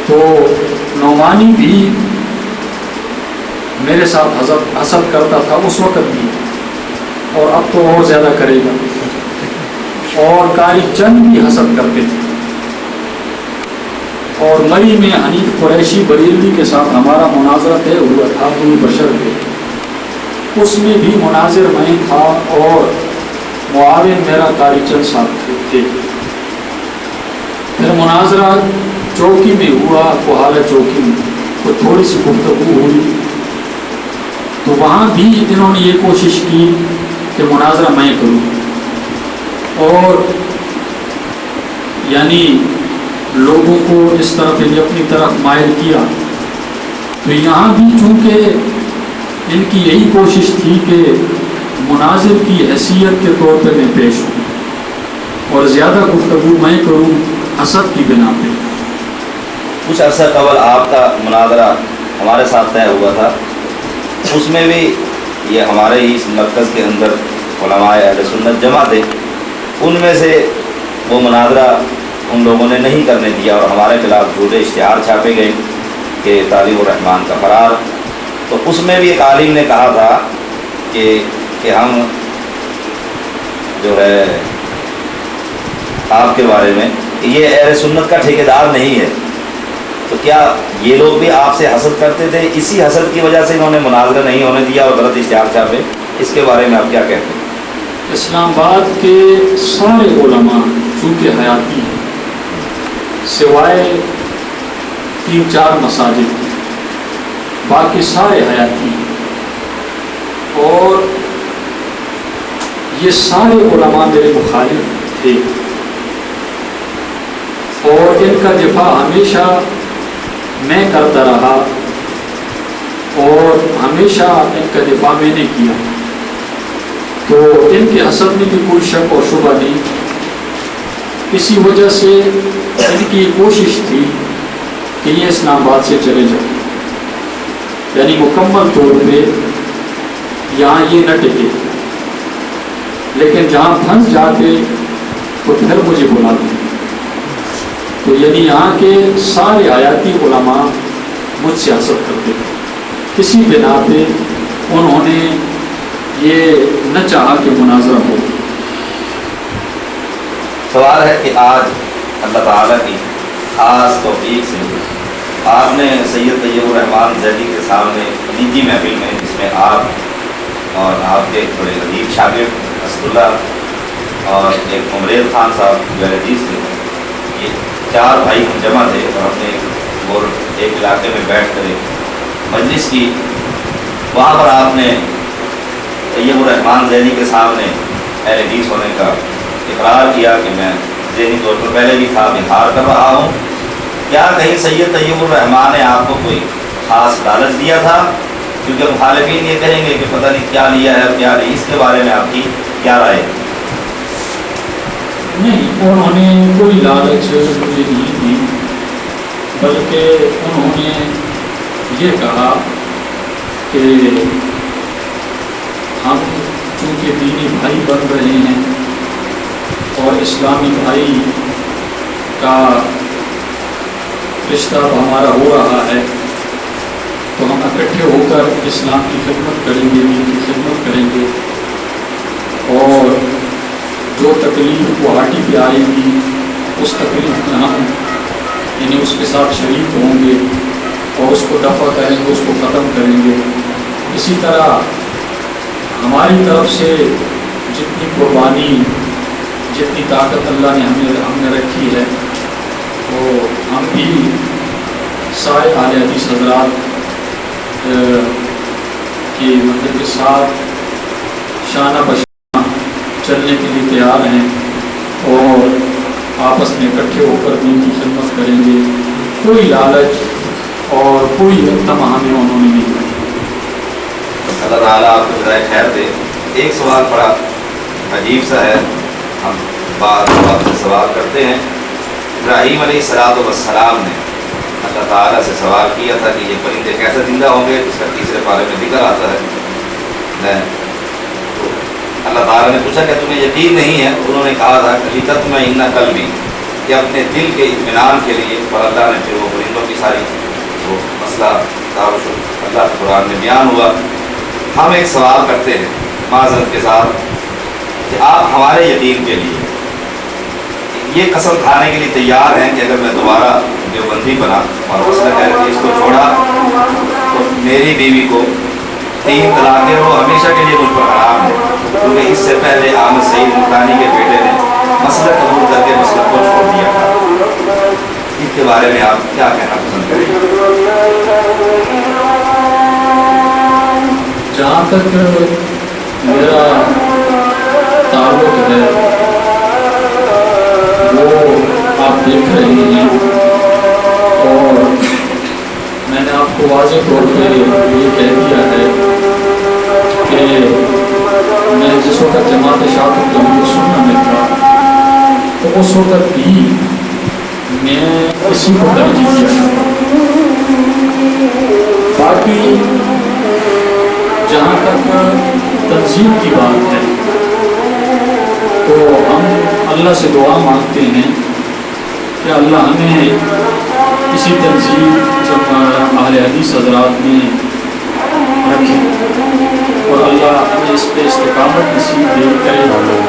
تو نعمانی بھی میرے ساتھ حسد کرتا تھا اس وقت بھی، اور اب تو اور زیادہ کرے گا، اور قاری چند بھی حسد کرتے تھے۔ اور مری میں حنیف قریشی بریلوی کے ساتھ ہمارا مناظرہ طے ہوا تھا، ابو بشر پہ، اس میں بھی مناظر میں تھا اور معاون میرا قاری چند صاحب تھے۔ پھر مناظرہ چوکی میں ہوا، کوہالہ چوکی میں، تو تھوڑی سی گفتگو ہوئی، تو وہاں بھی انہوں نے یہ کوشش کی کہ مناظرہ میں کروں، اور یعنی لوگوں کو اس طرف اپنی طرف مائل کیا۔ تو یہاں بھی چونکہ ان کی یہی کوشش تھی کہ مناظر کی حیثیت کے طور پہ میں پیش ہوں اور زیادہ گفتگو میں کروں حسد کی بنا پہ۔ کچھ عرصہ قبل آپ کا مناظرہ ہمارے ساتھ طے ہوا تھا، اس میں بھی یہ ہمارے ہی اس مرکز کے اندر علماء اہل سنت جمع تھے، ان میں سے وہ مناظرہ ان لوگوں نے نہیں کرنے دیا اور ہمارے خلاف جھوٹے اشتہار چھاپے گئے کہ طالب الرحمان کا فرار۔ تو اس میں بھی ایک عالم نے کہا تھا کہ ہم جو ہے آپ کے بارے میں یہ اہل سنت کا ٹھیکیدار نہیں ہے، تو کیا یہ لوگ بھی آپ سے حسد کرتے تھے؟ اسی حسد کی وجہ سے انہوں نے مناظرہ نہیں ہونے دیا اور غلط اشتہار چھاپے، اس کے بارے میں آپ کیا کہتے ہیں؟ اسلام آباد کے سارے علماء چونکہ حیاتی ہیں، سوائے 3-4 مساجد کی، باقی سارے حیاتی ہیں، اور یہ سارے علماء میرے مخالف تھے، اور ان کا دفاع ہمیشہ میں کرتا رہا اور ہمیشہ ان کا دفاع میں نے کیا، تو ان کے حسد میں بھی کوئی شک اور شبہ نہیں۔ اسی وجہ سے ان کی کوشش تھی کہ یہ اسلام آباد سے چلے جائیں، یعنی مکمل طور پہ یہاں یہ نہ ٹکے، لیکن جہاں پھنس جاتے تو پھر مجھے بلاتے۔ تو یعنی یہاں کے سارے حیاتی علماء مجھ سے حسد کرتے تھے، کسی بنا پہ انہوں نے یہ نہ چاہا کہ مناظرہ ہو۔ سوال ہے کہ آج اللہ تعالیٰ کی خاص توفیق سے آپ نے سید طیب الرحمان زیدی کے سامنے نجی محفل میں، جس میں آپ اور آپ کے ایک بڑے عزیز شاگرد اسداللہ اور ایک عمرید خان صاحب جو حدیث تھے، یہ 4 بھائی ہم جمع تھے اور ہم نے ایک علاقے میں بیٹھ کر ایک مجلس کی، وہاں پر آپ نے طیب الرحمان زیدی کے سامنے اہل حدیث ہونے کا اقرار کیا کہ میں ذہنی طور پر پہلے بھی تھا، اظہار کر رہا ہوں۔ کیا کہیں سید طیب الرحمان نے آپ کو کوئی خاص لالچ دیا تھا؟ کیونکہ مخالفین یہ کہیں گے کہ پتہ نہیں کیا لیا ہے اور کیا نہیں، اس کے بارے میں آپ کی کیا رائے ہے؟ نہیں، انہوں نے کوئی لالچ مجھے نہیں دی، بلکہ انہوں نے یہ کہا کہ ہم چونکہ دینی بھائی بن رہے ہیں اور اسلامی بھائی کا رشتہ ہمارا ہو رہا ہے، تو ہم اکٹھے ہو کر اسلام کی خدمت کریں گے، دین کی خدمت کریں گے، اور جو تکلیف گوہاٹی پہ آئے گی اس تکلیف میں ہم یعنی اس کے ساتھ شریک ہوں گے اور اس کو دفع کریں گے، اس کو ختم کریں گے۔ اسی طرح ہماری طرف سے جتنی قربانی، جتنی طاقت اللہ نے ہم نے رکھی ہے، تو ہم بھی سارے اہل حدیث حضرات کی مدد کے ساتھ شانہ بشانہ چلنے کے لیے تیار ہیں اور آپس میں اکٹھے ہو کر دین کی خدمت کریں گے۔ کوئی لالچ اور کوئی تمہ ہمیں انہوں نے نہیں کیا۔ اللہ تعالیٰ آپ کو جزائے خیر دے۔ ایک سوال بڑا عجیب سا ہے، ہم بات سے سوال کرتے ہیں۔ ابراہیم علیہ السلام نے اللہ تعالیٰ سے سوال کیا تھا کہ یہ پرندے کیسے زندہ ہوں گے، اس کا تیسرے پارے میں ذکر آتا ہے۔ تو اللہ تعالیٰ نے پوچھا کہ تمہیں یقین نہیں ہے؟ انہوں نے کہا تھا کہ تطمئن قلبی، کہ اپنے دل کے اطمینان کے لیے، اور اللہ نے پھر وہ پرندوں کی ساری وہ مسئلہ اللہ کے قرآن میں بیان ہوا۔ ہم ایک سوال کرتے ہیں معذرت کے ساتھ کہ آپ ہمارے یقین کے لیے یہ قسم کھانے کے لیے تیار ہیں کہ اگر میں دوبارہ دیوبندی بنا اور مسئلہ کہہ کے اس کو چھوڑا تو میری بیوی کو 3 طلاقیں وہ ہمیشہ کے لیے مجھ پر حرام ہے، کیونکہ اس سے پہلے احمد سعید ملتانی کے بیٹے نے مسئلہ قبول کر کے مسئلہ کو چھوڑ دیا تھا۔ اس کے بارے میں آپ کیا کہنا پسند کریں گے؟ جہاں تک میرا تعلق ہے وہ آپ دیکھ رہے ہیں، اور میں نے آپ کو واضح طور پہ یہ کہہ دیا ہے کہ میں جس وقت جماعت اشاعت التوحید سنہ میں تھا تو اس وقت بھی میں اسی کو ترجیح دیا، باقی جہاں تک تنظیم کی بات ہے تو ہم اللہ سے دعا مانگتے ہیں کہ اللہ ہمیں کسی تنظیم اہل حدیث حضرات میں رکھے اور اللہ ہمیں اس پہ استقامت نصیب دے کرے.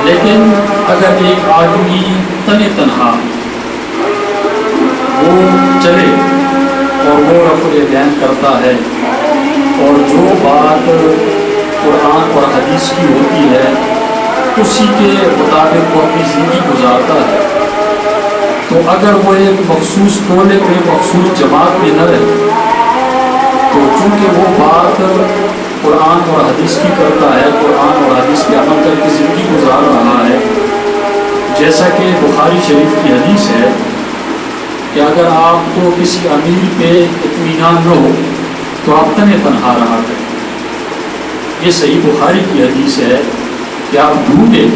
لیکن اگر ایک آدمی تنہا وہ چلے اور وہ رفع الیدین کرتا ہے اور جو بات قرآن اور حدیث کی ہوتی ہے اسی کے مطابق وہ اپنی زندگی گزارتا ہے، تو اگر وہ ایک مخصوص ٹولے پہ مخصوص جماعت میں نہ رہے تو چونکہ وہ بات قرآن اور حدیث کی کرتا ہے، قرآن اور حدیث پہ عمل کر کے زندگی گزار رہا ہے، جیسا کہ بخاری شریف کی حدیث ہے کہ اگر آپ کو کسی امیر پہ اطمینان نہ ہو تو آپ تنہا رہا کریں. یہ صحیح بخاری کی حدیث ہے کہ آپ ڈھونڈیں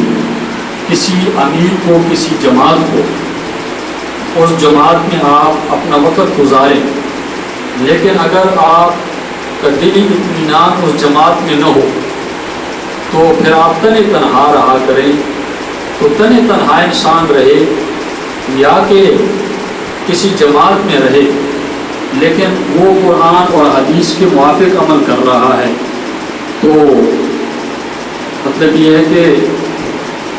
کسی امیر کو، کسی جماعت کو، اس جماعت میں آپ اپنا وقت گزاریں، لیکن اگر آپ کا دلی اطمینان اس جماعت میں نہ ہو تو پھر آپ تنہا رہا کریں. تو تنہا انسان رہے یا کہ کسی جماعت میں رہے لیکن وہ قرآن اور حدیث کے موافق عمل کر رہا ہے، تو مطلب یہ ہے کہ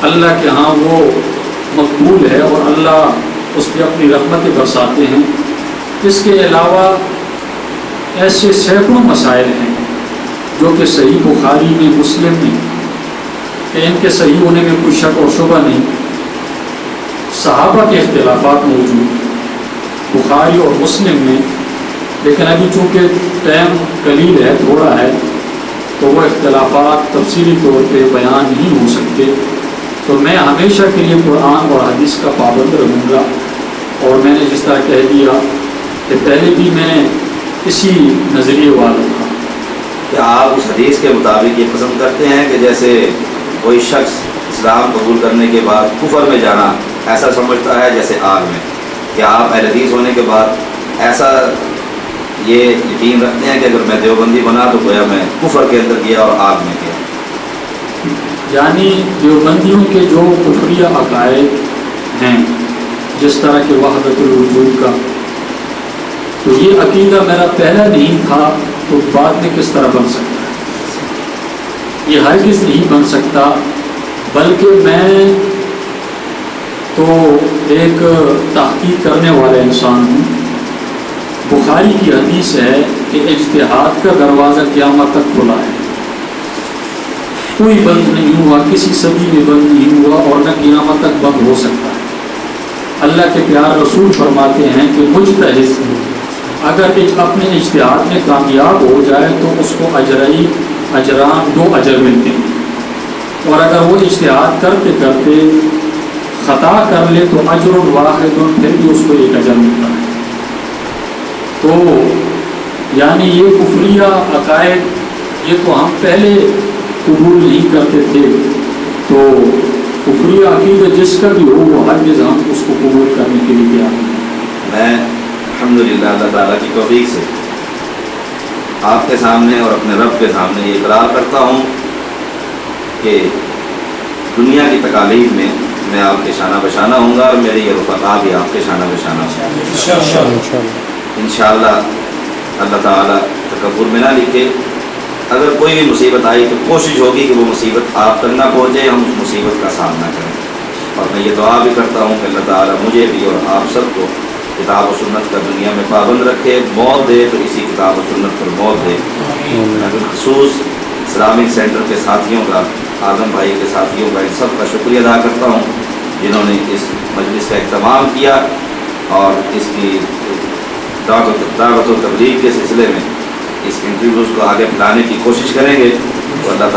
اللہ کے ہاں وہ مقبول ہے اور اللہ اس پہ اپنی رحمتیں برساتے ہیں. اس کے علاوہ ایسے سینکڑوں مسائل ہیں جو کہ صحیح بخاری میں، مسلم میں، کہ ان کے صحیح ہونے میں کوئی شک اور شبہ نہیں. صحابہ کے اختلافات موجود بخاری اور مسلم میں، لیکن ابھی چونکہ ٹائم قلیل ہے، تھوڑا ہے، تو وہ اختلافات تفصیلی طور پہ بیان نہیں ہو سکتے. تو میں ہمیشہ کے لیے قرآن اور حدیث کا پابند رہوں گا. اور میں نے جس طرح کہہ دیا کہ پہلے بھی میں اسی نظریے والا تھا. کہ آپ اس حدیث کے مطابق یہ پسند کرتے ہیں کہ جیسے کوئی شخص اسلام قبول کرنے کے بعد کفر میں جانا ایسا سمجھتا ہے جیسے آگ میں، کہ آپ اہل حدیث ہونے کے بعد ایسا یہ یقین رکھتے ہیں کہ اگر میں دیوبندی بنا تو گویا میں کفر کے اندر گیا اور آگ میں گیا؟ یعنی دیوبندیوں کے جو کفریہ عقائد ہیں جس طرح کہ وحدت الوجود کا، تو یہ عقیدہ میرا پہلا نہیں تھا تو بعد میں کس طرح بن سکتا ہے؟ یہ ہرگز نہیں بن سکتا. بلکہ میں تو ایک تحقیق کرنے والا انسان ہوں. بخاری کی حدیث ہے کہ اجتہاد کا دروازہ قیامت تک کھلا ہے، کوئی بند نہیں ہوا، کسی صدی میں بند نہیں ہوا اور نہ قیامت تک بند ہو سکتا ہے. اللہ کے پیارے رسول فرماتے ہیں کہ مجتہد اگر اپنے اجتہاد میں کامیاب ہو جائے تو اس کو اجران 2 اجر ملتے ہیں، اور اگر وہ اجتہاد کرتے کرتے خطا کر لے تو اجر واحد، پھر بھی اس کو 1 اجر ملتا ہے. تو یعنی یہ کفریہ عقائد یہ تو ہم پہلے قبول نہیں کرتے تھے، تو کفریہ عقیدہ جس کا بھی ہو وہ ہرگز ہم اس کو قبول کرنے کے لیے تیار نہیں. میں الحمدللہ اللہ تعالیٰ کی توفیق سے آپ کے سامنے اور اپنے رب کے سامنے یہ اقرار کرتا ہوں کہ دنیا کی تکالیف میں میں آپ کے شانہ بشانہ ہوں گا اور میرے یہ رفقا بھی آپ کے شانہ بشانہ ہوں گے انشاءاللہ. اللہ تعالیٰ تکبر میں نہ لکھے. اگر کوئی بھی مصیبت آئی تو کوشش ہوگی کہ وہ مصیبت آپ تک نہ پہنچے، ہم اس مصیبت کا سامنا کریں. اور میں یہ دعا بھی کرتا ہوں کہ اللہ تعالیٰ مجھے بھی اور آپ سب کو کتاب و سنت کا دنیا میں پابند رکھے. موت دے تو اسی کتاب و سنت پر موت دے. میں بالخصوص اسلامک سینٹر کے ساتھیوں کا، اعظم بھائی کے ساتھیوں کا، ان سب کا شکریہ ادا کرتا ہوں جنہوں نے اس مجلس کا اہتمام کیا اور اس کی دعوت و تبلیغ کے سلسلے میں اس انٹرویوز کو آگے بڑھانے کی کوشش کریں گے. تو اللہ تعالیٰ